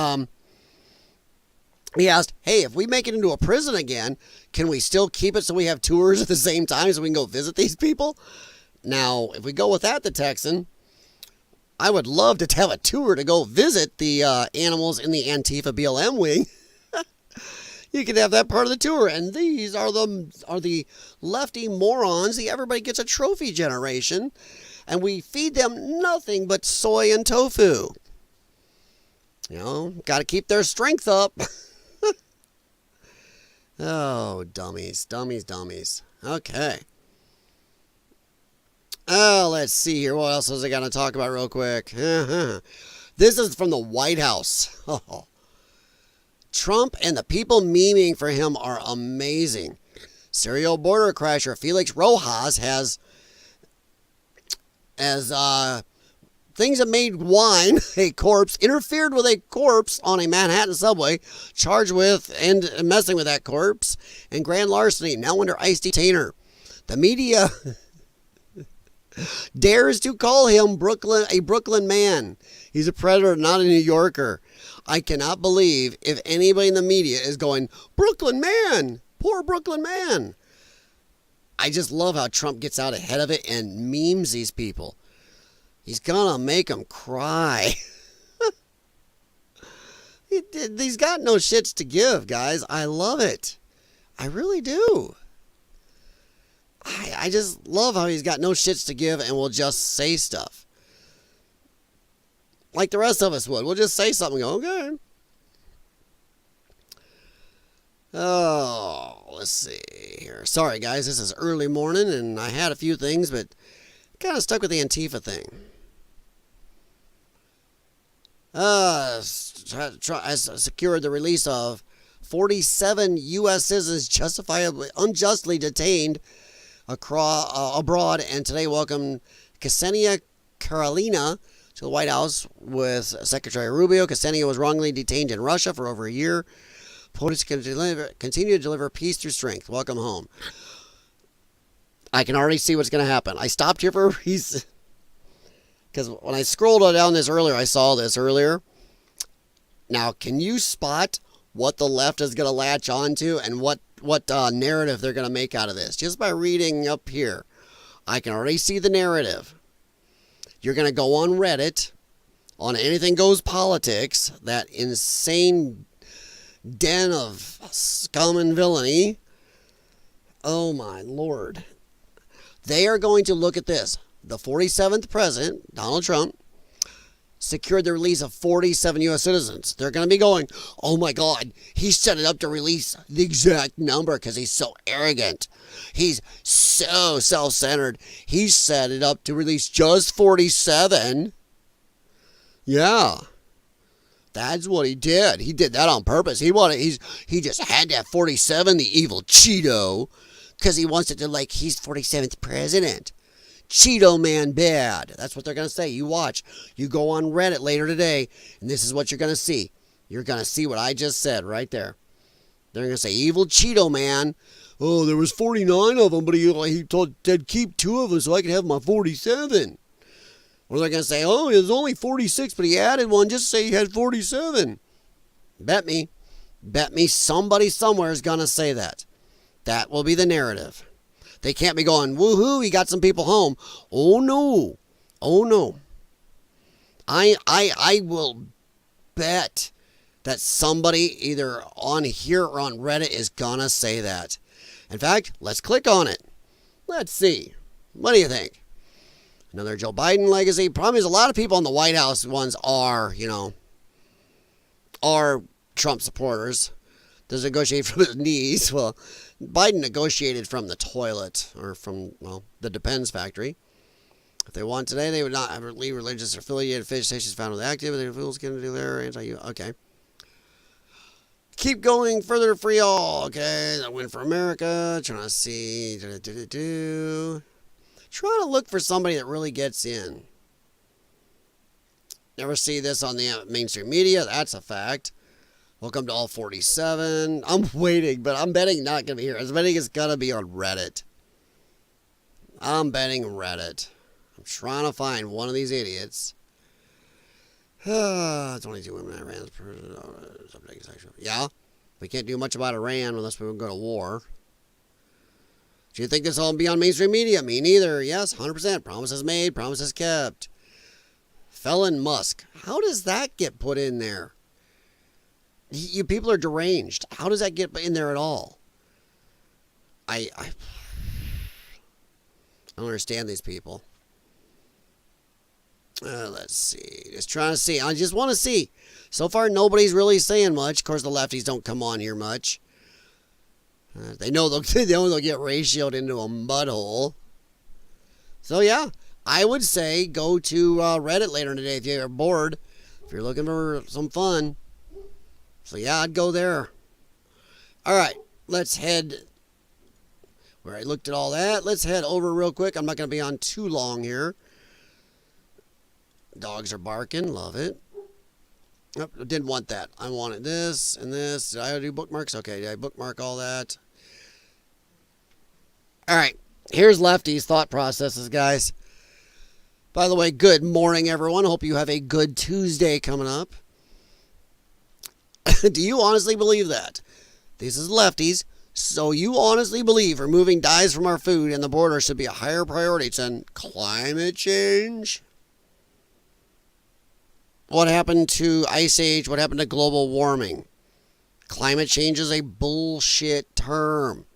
He asked, hey, if we make it into a prison again, can we still keep it so we have tours at the same time so we can go visit these people? Now, if we go with that, the Texan, I would love to have a tour to go visit the animals in the Antifa BLM wing. You can have that part of the tour. And these are the lefty morons, the everybody gets a trophy generation. And we feed them nothing but soy and tofu. You know, got to keep their strength up. Oh, dummies, dummies, dummies. Okay. Oh, let's see here. What else was I going to talk about real quick? This is from the White House. Oh. Trump and the people memeing for him are amazing. Serial border crasher Felix Rojas has things that made wine a corpse, interfered with a corpse on a Manhattan subway, charged with and messing with that corpse, and grand larceny, now under ICE detainer. The media dares to call him a Brooklyn man. He's a predator, not a New Yorker. I cannot believe if anybody in the media is going, Brooklyn man, poor Brooklyn man. I just love how Trump gets out ahead of it and memes these people. He's gonna make them cry. He's got no shits to give, guys. I love it. I really do. I just love how he's got no shits to give and will just say stuff. Like the rest of us would. We'll just say something and go, okay. Oh, let's see here. Sorry, guys. This is early morning and I had a few things, but kind of stuck with the Antifa thing. Has secured the release of 47 U.S. citizens justifiably, unjustly detained abroad, and today welcomed Ksenia Karelina to the White House with Secretary Rubio. Ksenia was wrongly detained in Russia for over a year. Police continue to deliver peace through strength. Welcome home. I can already see what's going to happen. I stopped here for a reason. Because when I scrolled down this earlier, I saw this earlier. Now, can you spot what the left is going to latch onto and what narrative they're going to make out of this? Just by reading up here, I can already see the narrative. You're going to go on Reddit, on Anything Goes Politics, that insane den of scum and villainy. Oh my Lord. They are going to look at this. The 47th president, Donald Trump, secured the release of 47 U.S. citizens. They're going to be going, oh my God, he set it up to release the exact number because he's so arrogant. He's so self-centered. He set it up to release just 47. Yeah. That's what he did. He did that on purpose. He just had to have 47, the evil Cheeto, because he wants it to like he's 47th president. Cheeto man bad. That's what they're going to say. You watch. You go on Reddit later today, and this is what you're going to see. You're going to see what I just said right there. They're going to say, evil Cheeto man. Oh, there was 49 of them, but he told Ted keep 2 of them so I could have my 47. Or they're going to say, oh, there's only 46, but he added one just to say he had 47. Bet me somebody somewhere is going to say that. That will be the narrative. They can't be going, woohoo, he got some people home. Oh, no. Oh, no. I will bet that somebody either on here or on Reddit is going to say that. In fact, let's click on it. Let's see. What do you think? Another Joe Biden legacy. Problem is a lot of people on the White House ones are Trump supporters. Does negotiate from his knees. Well, Biden negotiated from the toilet or from, the Depends factory. If they want today, they would not have religious or affiliated fish stations found with active. The fools can do their okay. Keep going further to free all. Okay, that win for America. Trying to see. Trying to look for somebody that really gets in. Never see this on the mainstream media. That's a fact. Welcome to all 47. I'm waiting, but I'm betting not going to be here. I'm betting it's going to be on Reddit. I'm betting Reddit. I'm trying to find one of these idiots. 22 women I ran. Yeah. We can't do much about Iran unless we go to war. Do you think this will be on mainstream media? Me neither. Yes, 100%. Promises made, promises kept. Felon Musk. How does that get put in there? You people are deranged. How does that get in there at all? I don't understand these people. Let's see. Just trying to see. I just want to see. So far, nobody's really saying much. Of course, the lefties don't come on here much. They know they'll get ratioed into a mud hole. So, yeah, I would say go to Reddit later in the day if you're bored. If you're looking for some fun. So, yeah, I'd go there. All right, let's head... Where I looked at all that. Let's head over real quick. I'm not going to be on too long here. Dogs are barking. Love it. Nope, I didn't want that. I wanted this and this. Did I do bookmarks? Okay, did I bookmark all that? All right. Here's Lefty's thought processes, guys. By the way, good morning, everyone. Hope you have a good Tuesday coming up. Do you honestly believe that? This is Lefty's. So you honestly believe removing dyes from our food and the border should be a higher priority than climate change? What happened to Ice Age? What happened to global warming? Climate change is a bullshit term.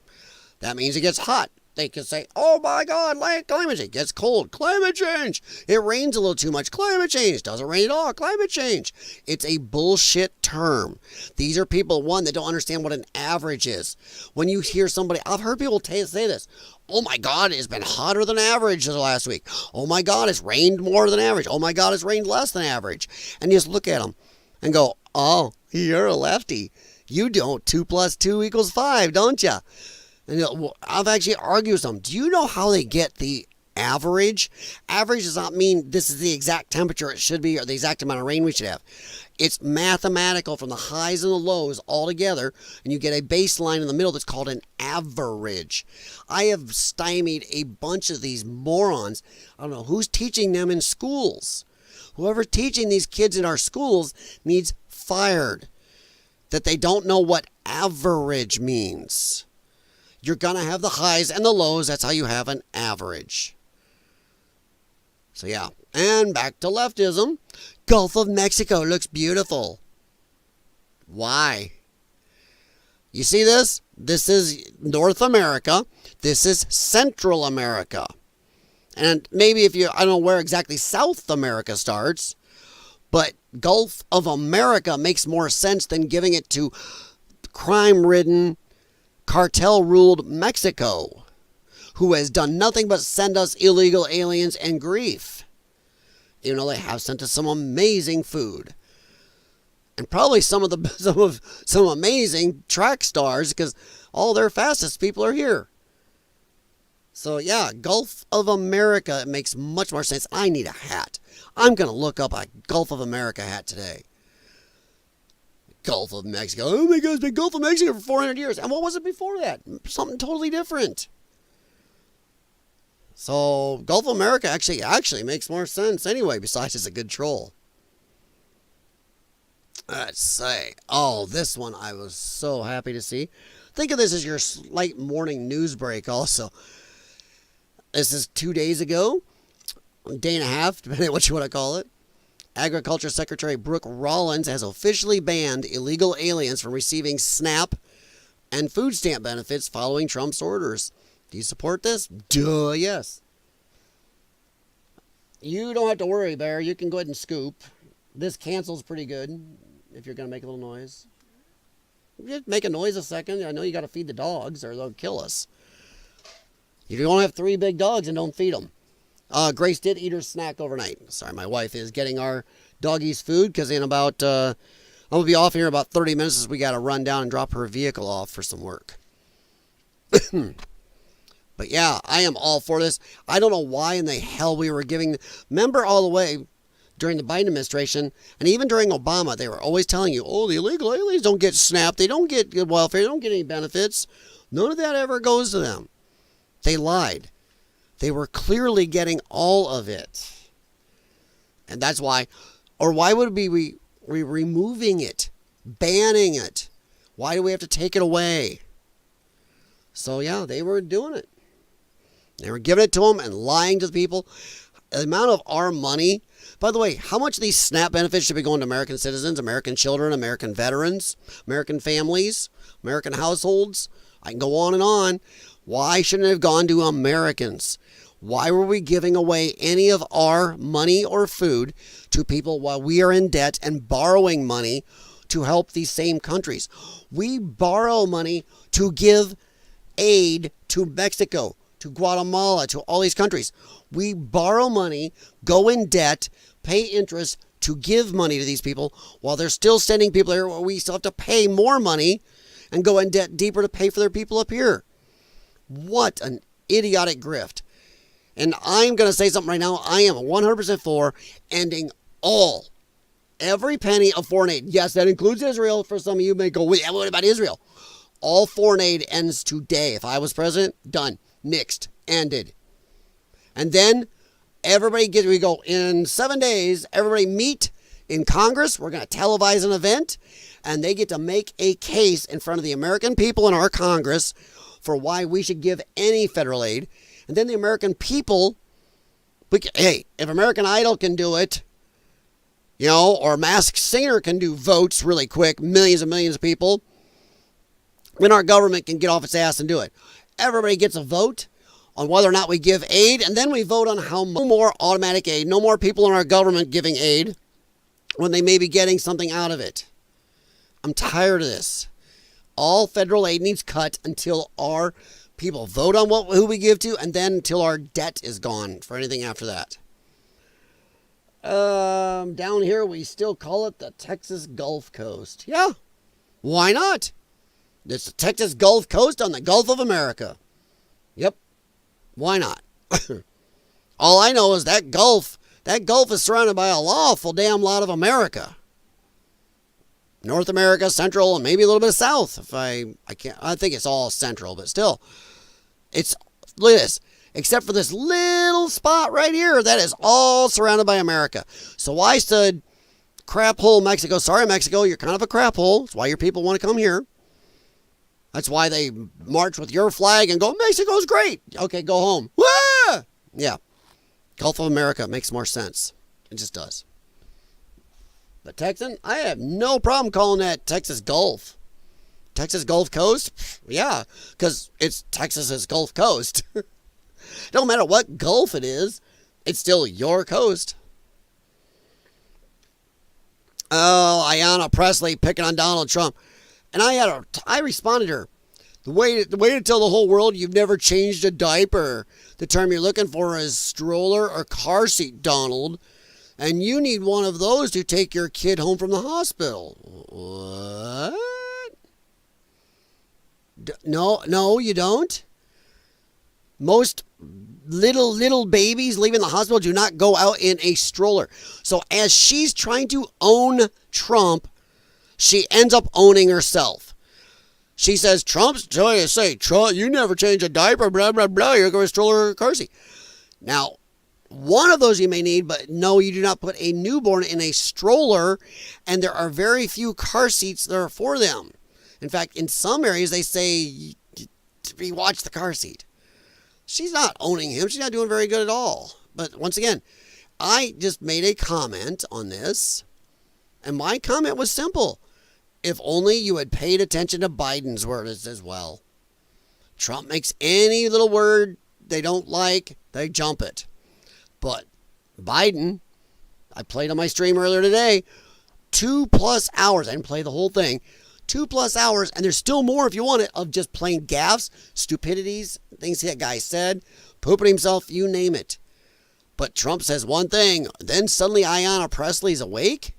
That means it gets hot. They can say, oh my God, climate change. It gets cold. Climate change. It rains a little too much. Climate change. Doesn't rain at all. Climate change. It's a bullshit term. These are people, one, that don't understand what an average is. When you hear somebody, I've heard people say this. Oh my God, it's been hotter than average the last week. Oh my God, it's rained more than average. Oh my God, it's rained less than average. And you just look at them and go, oh, you're a lefty. You don't 2 + 2 = 5, don't you? And I've actually argued with them. Do you know how they get the average? Average does not mean this is the exact temperature it should be or the exact amount of rain we should have. It's mathematical from the highs and the lows all together, and you get a baseline in the middle that's called an average. I have stymied a bunch of these morons. I don't know who's teaching them in schools. Whoever's teaching these kids in our schools needs fired. That they don't know what average means. You're going to have the highs and the lows. That's how you have an average. So, yeah. And back to leftism. Gulf of Mexico looks beautiful. Why? You see this? This is North America. This is Central America. And maybe I don't know where exactly South America starts, but Gulf of America makes more sense than giving it to crime-ridden, cartel-ruled Mexico, who has done nothing but send us illegal aliens and grief. Even though they have sent us some amazing food. And probably some amazing track stars, because all their fastest people are here. So yeah, Gulf of America, it makes much more sense. I need a hat. I'm going to look up a Gulf of America hat today. Gulf of Mexico. Oh my God, it's been Gulf of Mexico for 400 years. And what was it before that? Something totally different. So Gulf of America actually makes more sense anyway, besides it's a good troll. Let's say, oh, this one I was so happy to see. Think of this as your slight morning news break also. This is 2 days ago, a day and a half, depending on what you want to call it. Agriculture Secretary Brooke Rollins has officially banned illegal aliens from receiving SNAP and food stamp benefits following Trump's orders. Do you support this? Duh, yes. You don't have to worry, Bear. You can go ahead and scoop. This cancels pretty good if you're going to make a little noise. Just make a noise a second. I know you got to feed the dogs or they'll kill us. If you don't have 3 big dogs, and don't feed them. Grace did eat her snack overnight. Sorry, my wife is getting our doggies food because in about, I'm going to be off here in about 30 minutes as we got to run down and drop her vehicle off for some work. But yeah, I am all for this. I don't know why in the hell we were giving, remember all the way during the Biden administration and even during Obama, they were always telling you, oh, the illegal aliens don't get SNAP. They don't get good welfare. They don't get any benefits. None of that ever goes to them. They lied. They were clearly getting all of it. And that's why, or why would we removing it, banning it? Why do we have to take it away? So yeah, they were doing it. They were giving it to them and lying to the people. The amount of our money, by the way, how much of these SNAP benefits should be going to American citizens, American children, American veterans, American families, American households? I can go on and on. Why shouldn't it have gone to Americans? Why were we giving away any of our money or food to people while we are in debt and borrowing money to help these same countries? We borrow money to give aid to Mexico, to Guatemala, to all these countries. We borrow money, go in debt, pay interest to give money to these people while they're still sending people here where we still have to pay more money and go in debt deeper to pay for their people up here. What an idiotic grift. And I'm going to say something right now. I am 100% for ending every penny of foreign aid. Yes, that includes Israel. For some of you may go, what about Israel? All foreign aid ends today. If I was president, done. Nixed. Ended. And then we go in 7 days, everybody meet in Congress. We're going to televise an event, and they get to make a case in front of the American people in our Congress for why we should give any federal aid. And then the American people, hey, if American Idol can do it, or Masked Singer can do votes really quick, millions and millions of people, then our government can get off its ass and do it. Everybody gets a vote on whether or not we give aid, and then we vote on how much. No more automatic aid, no more people in our government giving aid when they may be getting something out of it. I'm tired of this. All federal aid needs cut until our people vote on who we give to, and then until our debt is gone for anything after that. Down here, we still call it the Texas Gulf Coast. Yeah, why not? It's the Texas Gulf Coast on the Gulf of America. Yep, why not? All I know is that Gulf is surrounded by a lawful damn lot of America. North America, Central, and maybe a little bit of South. I think it's all Central, but still. Look at this. Except for this little spot right here, that is all surrounded by America. So why stood crap hole Mexico? Sorry, Mexico, you're kind of a crap hole. That's why your people want to come here. That's why they march with your flag and go, Mexico's great. Okay, go home. Wah! Yeah. Gulf of America makes more sense. It just does. But Texan, I have no problem calling that Texas Gulf. Texas Gulf Coast? Yeah, because it's Texas's Gulf Coast. Don't matter what Gulf it is, it's still your coast. Oh, Ayanna Pressley picking on Donald Trump. And I responded to her. The way to tell the whole world you've never changed a diaper. The term you're looking for is stroller or car seat, Donald. And you need one of those to take your kid home from the hospital. What? No, you don't. Most little babies leaving the hospital do not go out in a stroller. So as she's trying to own Trump, she ends up owning herself. She says, Trump's trying to say, Trump, you never change a diaper, blah, blah, blah. You're going to stroller or car seat. Now, one of those you may need, but no, you do not put a newborn in a stroller, and there are very few car seats that are for them. In fact, in some areas, they say, watch the car seat. She's not owning him. She's not doing very good at all. But once again, I just made a comment on this, and my comment was simple. If only you had paid attention to Biden's words as well. Trump makes any little word they don't like, they jump it. But Biden, I played on my stream earlier today, 2+ hours. I didn't play the whole thing. 2+ hours, and there's still more if you want it, of just plain gaffes, stupidities, things that guy said, pooping himself, you name it. But Trump says one thing, then suddenly Ayanna Pressley's awake?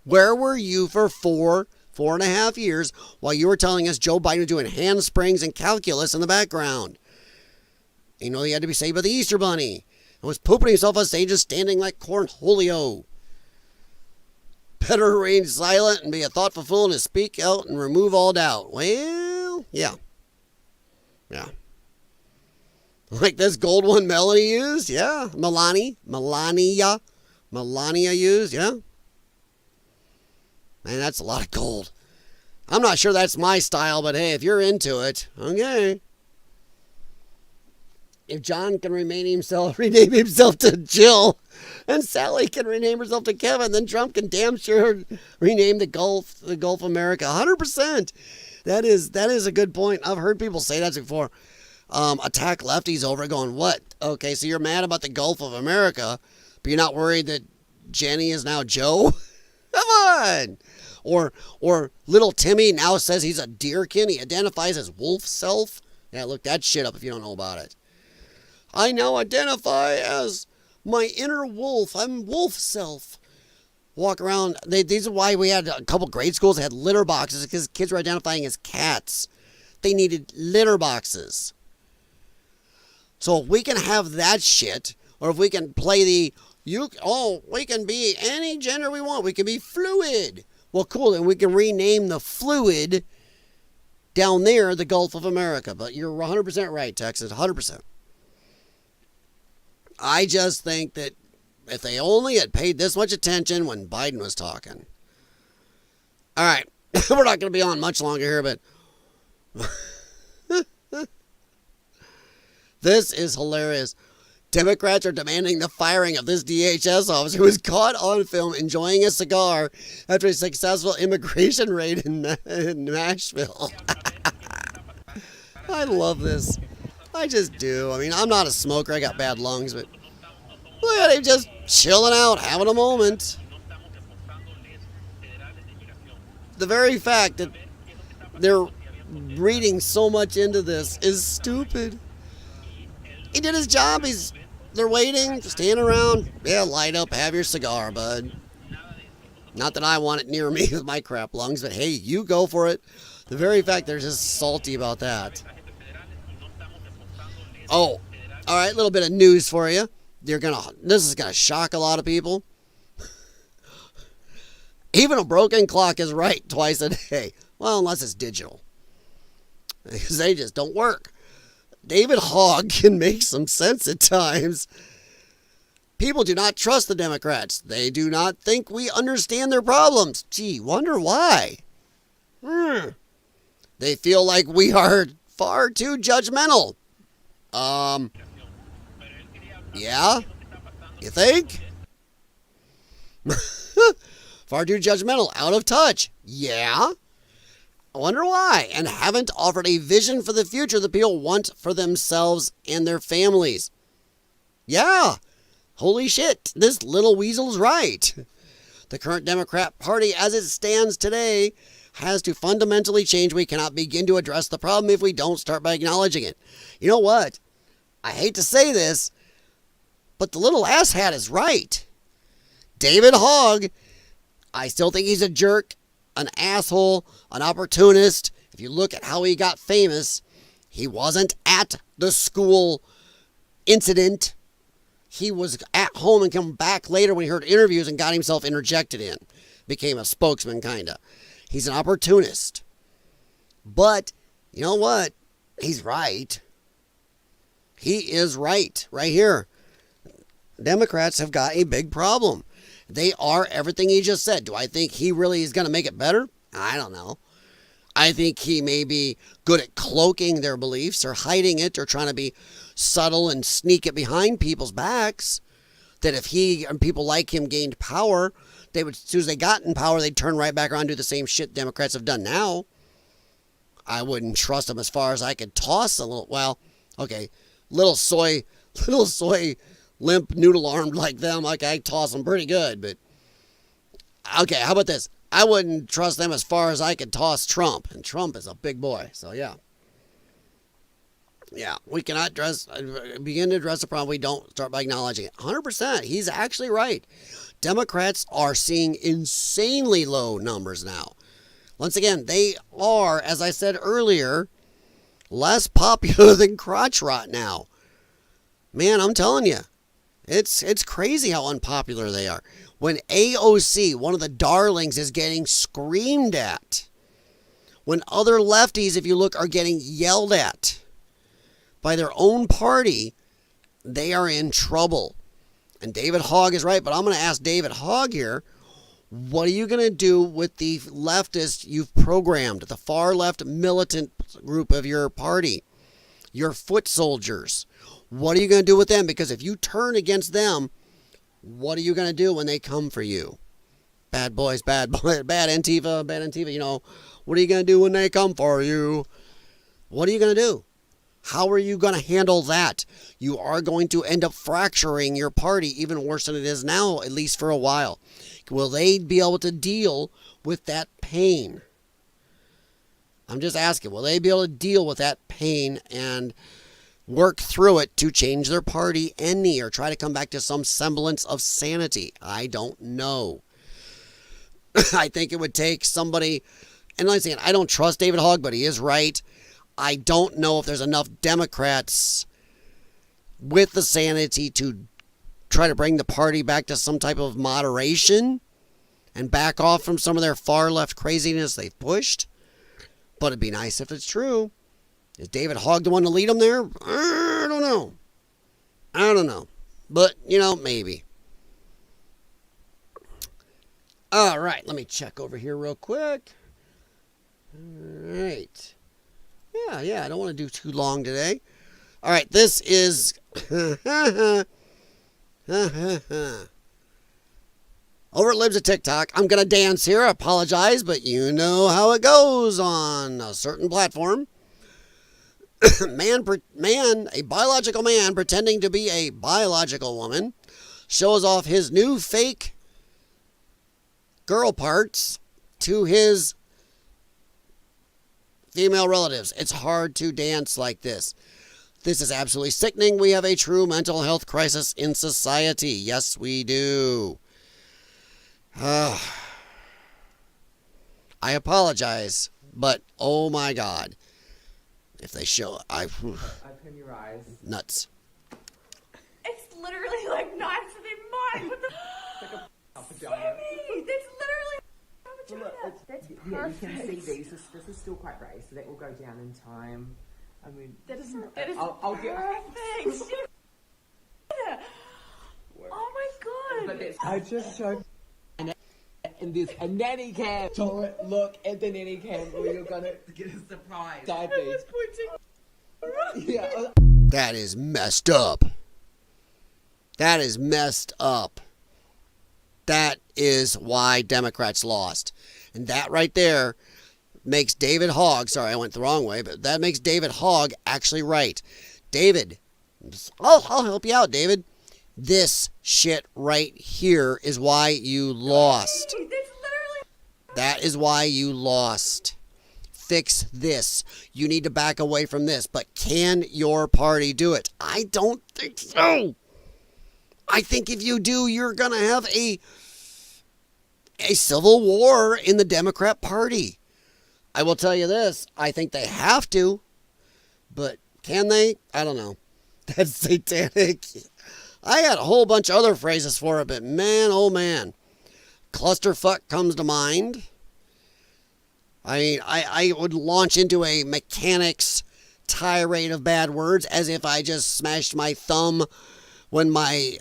Where were you for 4.5 years while you were telling us Joe Biden was doing handsprings and calculus in the background? You know, he had to be saved by the Easter Bunny. And was pooping himself on stage and standing like Cornholio. Better remain silent and be a thoughtful fool and to speak out and remove all doubt. Well, yeah. Yeah. Like this gold one Melanie used? Yeah. Melania used? Yeah. Man, that's a lot of gold. I'm not sure that's my style, but hey, if you're into it, okay. If John can rename himself to Jill, and Sally can rename herself to Kevin, then Trump can damn sure rename the Gulf America. 100%. That is a good point. I've heard people say that before. Attack lefties over it going, what? Okay, so you're mad about the Gulf of America, but you're not worried that Jenny is now Joe? Come on. Or little Timmy now says he's a deerkin. He identifies as wolf self. Yeah, look that shit up if you don't know about it. I now identify as my inner wolf. I'm wolf self. Walk around. These are why we had a couple grade schools that had litter boxes, because kids were identifying as cats. They needed litter boxes. So if we can have that shit, or if we can play we can be any gender we want. We can be fluid. Well, cool. Then we can rename the fluid down there the Gulf of America. But you're 100% right, Texas. 100%. I just think that if they only had paid this much attention when Biden was talking. All right. We're not going to be on much longer here, but this is hilarious. Democrats are demanding the firing of this DHS officer who was caught on film enjoying a cigar after a successful immigration raid in Nashville. I love this. I just do. I mean, I'm not a smoker. I got bad lungs, but look at him just chilling out, having a moment. The very fact that they're reading so much into this is stupid. He did his job. They're waiting, standing around. Yeah, light up, have your cigar, bud. Not that I want it near me with my crap lungs, but hey, you go for it. The very fact they're just salty about that. Oh, all right, a little bit of news for you. This is gonna shock a lot of people. Even a broken clock is right twice a day. Well, unless it's digital. Because they just don't work. David Hogg can make some sense at times. People do not trust the Democrats. They do not think we understand their problems. Gee, wonder why. They feel like we are far too judgmental. Yeah? You think? Far too judgmental. Out of touch. Yeah? I wonder why. And haven't offered a vision for the future that people want for themselves and their families. Yeah. Holy shit. This little weasel's right. The current Democrat Party, as it stands today, has to fundamentally change. We cannot begin to address the problem if we don't start by acknowledging it. You know what? I hate to say this, but the little asshat is right. David Hogg, I still think he's a jerk, an asshole, an opportunist. If you look at how he got famous, he wasn't at the school incident. He was at home and come back later when he heard interviews and got himself interjected in. Became a spokesman, kind of. He's an opportunist. But, you know what? He's right. He is right here. Democrats have got a big problem. They are everything he just said. Do I think he really is going to make it better? I don't know. I think he may be good at cloaking their beliefs or hiding it or trying to be subtle and sneak it behind people's backs. That if he and people like him gained power, they would, as soon as they got in power, they'd turn right back around and do the same shit Democrats have done now. I wouldn't trust them as far as I could toss a little, well, okay, little soy limp noodle armed like them, like I toss them pretty good, but okay, how about this? I wouldn't trust them as far as I could toss Trump, and Trump is a big boy, so yeah. Yeah, we cannot begin to address the problem. We don't start by acknowledging it. 100%, he's actually right. Democrats are seeing insanely low numbers now. Once again, they are, as I said earlier, less popular than crotch rot now. Man, I'm telling you, it's crazy how unpopular they are. When AOC, one of the darlings, is getting screamed at. When other lefties, if you look, are getting yelled at by their own party, they are in trouble. And David Hogg is right, but I'm going to ask David Hogg here, What are you going to do with the leftists you've programmed, the far left militant group of your party, your foot soldiers? What are you going to do with them? Because if you turn against them, what are you going to do when they come for you? Bad boys, bad Antifa, you know, what are you going to do when they come for you? What are you going to do? How are you going to handle that? You are going to end up fracturing your party even worse than it is now, at least for a while. Will they be able to deal with that pain? I'm just asking, will they be able to deal with that pain and work through it to change their party any or try to come back to some semblance of sanity? I don't know. I think it would take somebody, and like I said, I don't trust David Hogg, but he is right. I don't know if there's enough Democrats with the sanity to try to bring the party back to some type of moderation and back off from some of their far left craziness they've pushed. But it'd be nice if it's true. Is David Hogg the one to lead them there? I don't know. I don't know. But, you know, maybe. All right, let me check over here real quick. All right. Yeah, I don't want to do too long today. All right, this is... Over at Libs of TikTok, I'm going to dance here. I apologize, but you know how it goes on a certain platform. A biological man pretending to be a biological woman shows off his new fake girl parts to his female relatives. It's hard to dance like this. This is absolutely sickening. We have a true mental health crisis in society. Yes, we do. I apologize, but oh my God. If they show it, Open your eyes. Nuts. It's literally like knives in mine. What the? Sammy, that's literally a vagina. That's perfect. Yeah, you can see these. This is still quite grey, so that will go down in time. I mean, That is I'll get. perfect. Yeah. Oh my God. But that's, I just showed. And there's a nanny cam. Don't look at the nanny cam, or you're gonna get a surprise. I was pointing. Yeah. That is messed up. That is messed up. That is why Democrats lost. And that right there makes David Hogg, sorry, I went the wrong way, but that makes David Hogg actually right. David, I'll help you out, David. This shit right here is why you lost. That's literally. That is why you lost. Fix this. You need to back away from this. But can your party do it? I don't think so. I think if you do, you're going to have a civil war in the Democrat Party. I will tell you this. I think they have to. But can they? I don't know. That's satanic. I had a whole bunch of other phrases for it, but man, oh man. Clusterfuck comes to mind. I mean, I would launch into a mechanics tirade of bad words as if I just smashed my thumb when my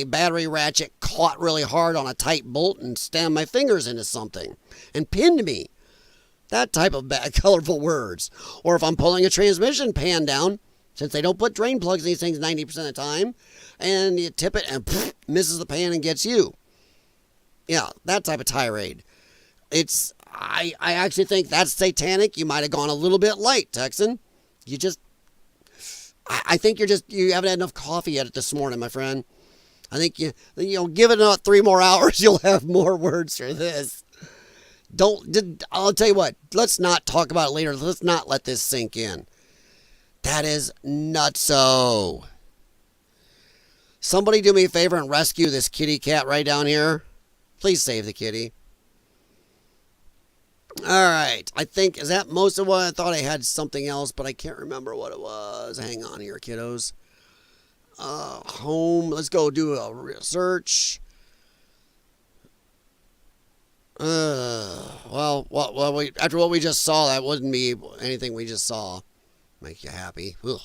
battery ratchet caught really hard on a tight bolt and stabbed my fingers into something and pinned me. That type of bad, colorful words. Or if I'm pulling a transmission pan down, since they don't put drain plugs in these things 90% of the time, and you tip it and pfft, misses the pan and gets you. Yeah, that type of tirade. I actually think that's satanic. You might have gone a little bit light, Texan. I think you haven't had enough coffee yet this morning, my friend. I think give it about 3 more hours, you'll have more words for this. I'll tell you what, let's not talk about it later. Let's not let this sink in. That is nutso. Somebody do me a favor and rescue this kitty cat right down here. Please save the kitty. Alright, I think, is that most of what I thought? I had something else, but I can't remember what it was. Hang on here, kiddos. Home, let's go do a search. Well, after what we just saw, that wouldn't be anything we just saw. Make you happy. Ugh.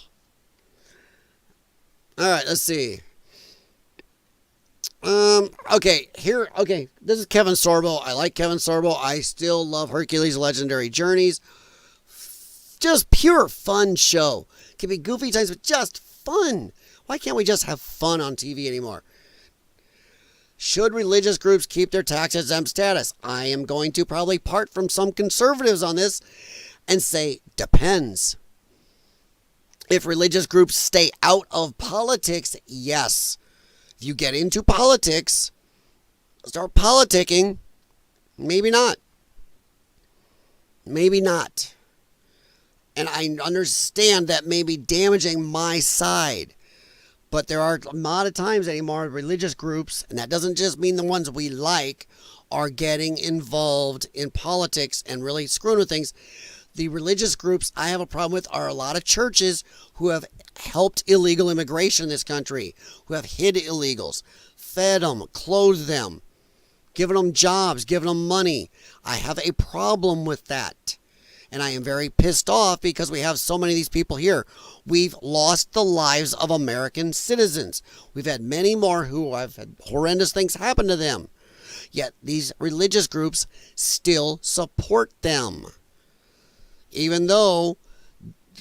Alright, let's see. Okay, here, okay, this is Kevin Sorbo. I like Kevin Sorbo. I still love Hercules' Legendary Journeys. Just pure fun show. Can be goofy times, but just fun. Why can't we just have fun on TV anymore? Should religious groups keep their tax-exempt status? I am going to probably part from some conservatives on this and say, depends. If religious groups stay out of politics, yes. If you get into politics, start politicking, maybe not. Maybe not. And I understand that may be damaging my side. But there are a lot of times anymore religious groups, and that doesn't just mean the ones we like, are getting involved in politics and really screwing with things. The religious groups I have a problem with are a lot of churches who have helped illegal immigration in this country, who have hid illegals, fed them, clothed them, given them jobs, given them money. I have a problem with that. And I am very pissed off because we have so many of these people here. We've lost the lives of American citizens. We've had many more who have had horrendous things happen to them. Yet these religious groups still support them. Even though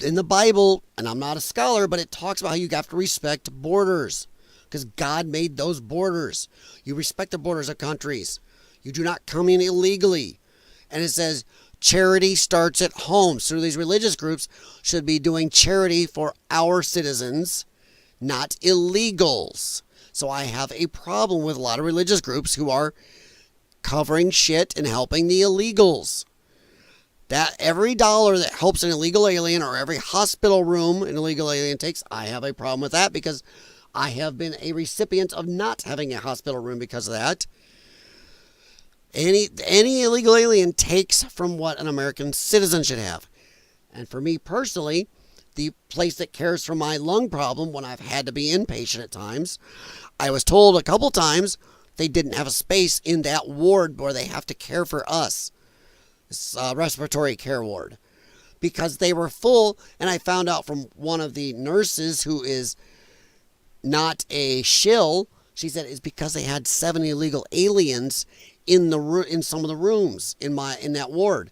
in the Bible, and I'm not a scholar, but it talks about how you have to respect borders. Because God made those borders. You respect the borders of countries. You do not come in illegally. And it says, charity starts at home. So these religious groups should be doing charity for our citizens, not illegals. So I have a problem with a lot of religious groups who are covering shit and helping the illegals. That every dollar that helps an illegal alien or every hospital room an illegal alien takes, I have a problem with that because I have been a recipient of not having a hospital room because of that. Any illegal alien takes from what an American citizen should have. And for me personally, the place that cares for my lung problem when I've had to be inpatient at times, I was told a couple times they didn't have a space in that ward where they have to care for us. This respiratory care ward. Because they were full, and I found out from one of the nurses who is not a shill, she said it's because they had 7 illegal aliens in some of the rooms in that ward.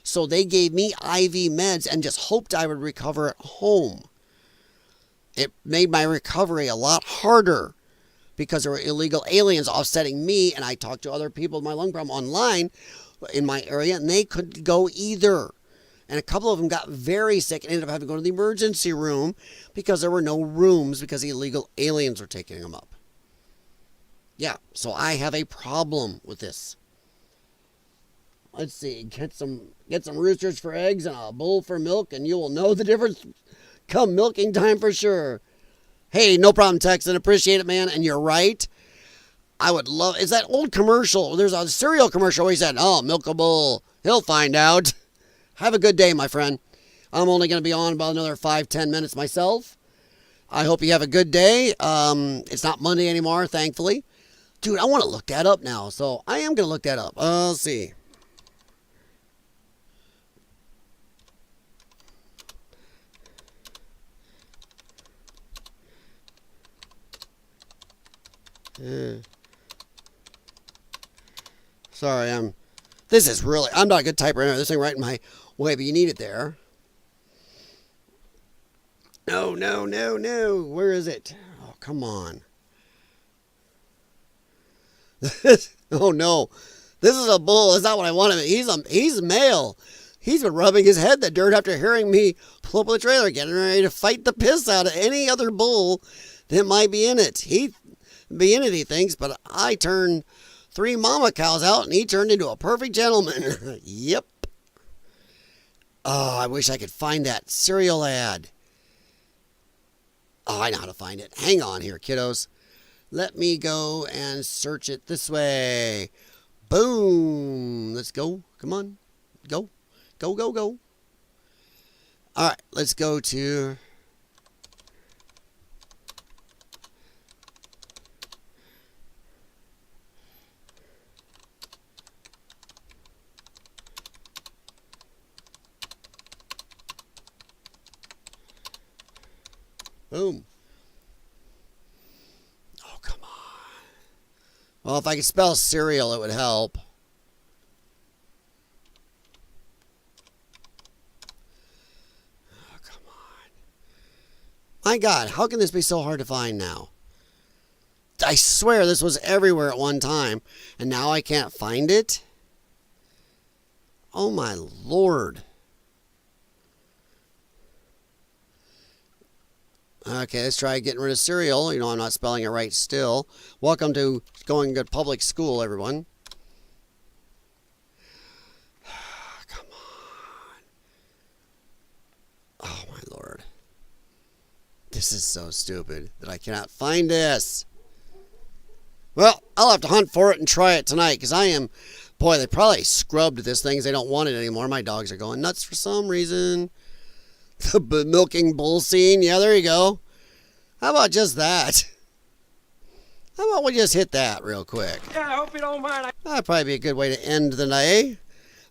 So they gave me IV meds and just hoped I would recover at home. It made my recovery a lot harder because there were illegal aliens offsetting me, and I talked to other people with my lung problem online in my area, and they couldn't go either. And a couple of them got very sick and ended up having to go to the emergency room because there were no rooms because the illegal aliens were taking them up. Yeah, so I have a problem with this. Let's see, get some roosters for eggs and a bowl for milk, and you will know the difference come milking time for sure. Hey, no problem, Texan. Appreciate it, man. And you're right. I would love... It's that old commercial. There's a cereal commercial where he said, oh, milk a bull. He'll find out. Have a good day, my friend. I'm only going to be on about another 5-10 minutes myself. I hope you have a good day. It's not Monday anymore, thankfully. Dude, I want to look that up now. So I am going to look that up. Let's see. Sorry, this is really, I'm not a good typer anyway. This thing right in my way, but you need it there. No. Where is it? Oh, come on. Oh, no. This is a bull. That's not what I wanted. He's male. He's been rubbing his head in the dirt after hearing me pull up with the trailer, getting ready to fight the piss out of any other bull that might be in it. He thinks, but I turned 3 mama cows out, and he turned into a perfect gentleman. Yep. Oh, I wish I could find that cereal ad. Oh, I know how to find it. Hang on here, kiddos. Let me go and search it this way. Boom. Let's go. Come on. Go. Go. All right, let's go to... Boom. Oh, come on. Well, if I could spell cereal, it would help. Oh, come on. My God, how can this be so hard to find now? I swear this was everywhere at one time, and now I can't find it? Oh, my Lord. Okay, let's try getting rid of cereal. You know, I'm not spelling it right still. Welcome to going to public school, everyone. Come on. Oh, my Lord. This is so stupid that I cannot find this. Well, I'll have to hunt for it and try it tonight, because I am... Boy, they probably scrubbed this thing because they don't want it anymore. My dogs are going nuts for some reason. The milking bull scene. Yeah, there you go. How about just that? How about we just hit that real quick? Yeah, I hope you don't mind. That'd probably be a good way to end the day.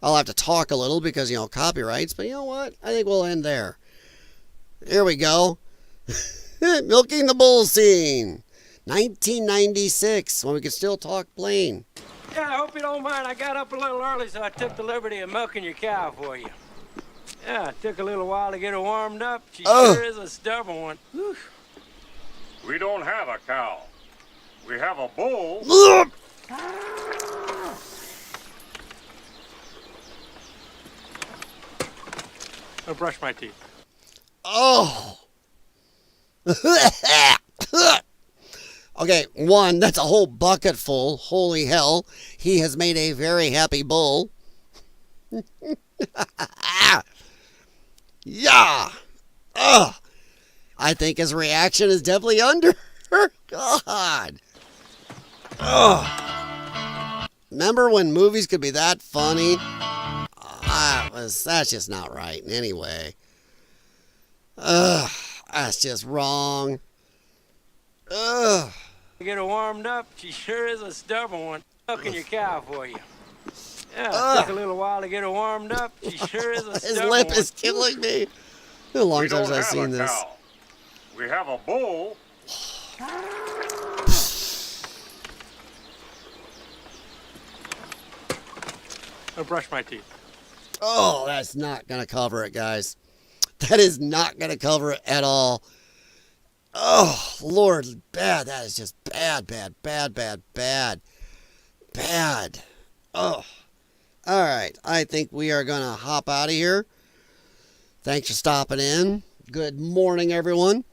I'll have to talk a little because, you know, copyrights. But you know what? I think we'll end there. Here we go. Milking the bull scene. 1996, when we could still talk plain. Yeah, I hope you don't mind. I got up a little early, so I took the liberty of milking your cow for you. Yeah, it took a little while to get her warmed up. She sure is a stubborn one. Whew. We don't have a cow. We have a bull. I'll brush my teeth. Oh. Okay, one, that's a whole bucket full. Holy hell. He has made a very happy bull. Yeah. Ugh. I think his reaction is definitely under. God. Ugh. Remember when movies could be that funny? That's just not right. Anyway. Ugh. That's just wrong. Ugh. Get her warmed up. She sure is a stubborn one. Milking your cow for you. Yeah, it took a little while to get her warmed up. She sure is a stubborn one. His lip is killing me. It's been a long time since I've seen this. Cow. We have a bull. I'll brush my teeth. Oh, that's not going to cover it, guys. That is not going to cover it at all. Oh, Lord, bad. That is just bad, bad, bad, bad, bad. Bad. Oh. All right. I think we are going to hop out of here. Thanks for stopping in. Good morning, everyone.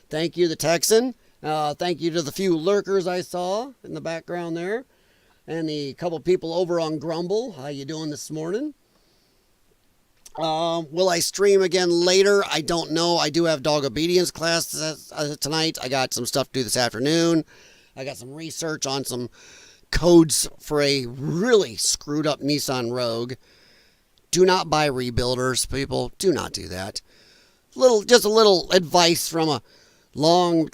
Thank you, the Texan. Thank you to the few lurkers I saw in the background there. And the couple people over on Grumble. How you doing this morning? Will I stream again later? I don't know. I do have dog obedience class tonight. I got some stuff to do this afternoon. I got some research on some codes for a really screwed up Nissan Rogue. Do not buy rebuilders, people. Do not do that. Just a little advice from a long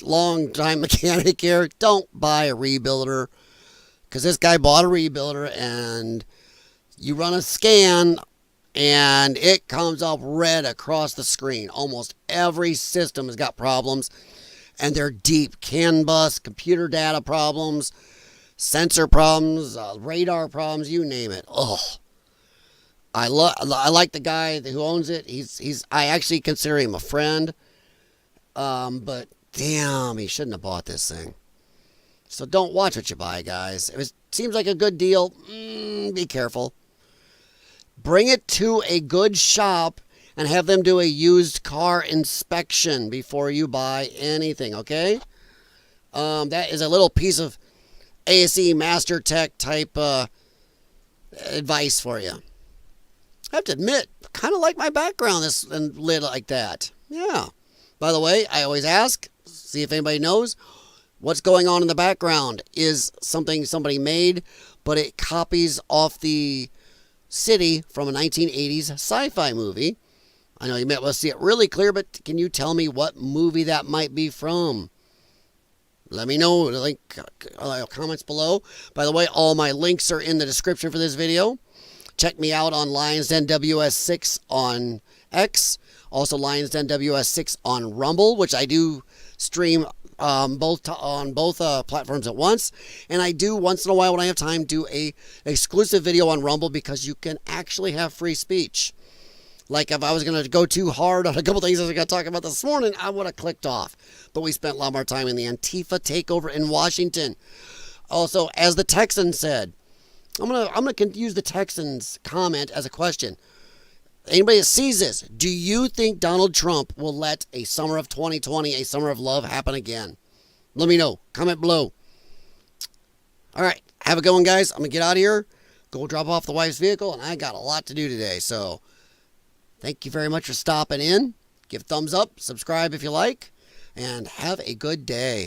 time mechanic here. Don't buy a rebuilder. Because this guy bought a rebuilder and you run a scan and it comes up red across the screen. Almost every system has got problems, and they're deep. CAN bus, computer data problems, sensor problems, radar problems, you name it. Oh, I like the guy who owns it. I actually consider him a friend. But damn, he shouldn't have bought this thing. So don't watch what you buy, guys. If it seems like a good deal, be careful. Bring it to a good shop and have them do a used car inspection before you buy anything, okay? That is a little piece of ASE Master Tech type advice for you. I have to admit, kind of like my background this and lit like that. Yeah. By the way, I always ask, see if anybody knows, what's going on in the background is something somebody made, but it copies off the city from a 1980s sci-fi movie. I know you might want to see it really clear, but can you tell me what movie that might be from? Let me know. Link comments below. By the way, all my links are in the description for this video. Check me out on Lyons Den WS6 on X. Also Lyons Den WS6 on Rumble, which I do stream on both platforms at once. And I do once in a while when I have time do a exclusive video on Rumble because you can actually have free speech. Like if I was going to go too hard on a couple things I was going to talk about this morning, I would have clicked off. But we spent a lot more time in the Antifa takeover in Washington. Also, as the Texan said, I'm gonna use the Texans' comment as a question. Anybody that sees this, do you think Donald Trump will let a summer of 2020, a summer of love, happen again? Let me know. Comment below. All right, have a good one, guys. I'm gonna get out of here, go drop off the wife's vehicle, and I got a lot to do today. So, thank you very much for stopping in. Give a thumbs up, subscribe if you like, and have a good day.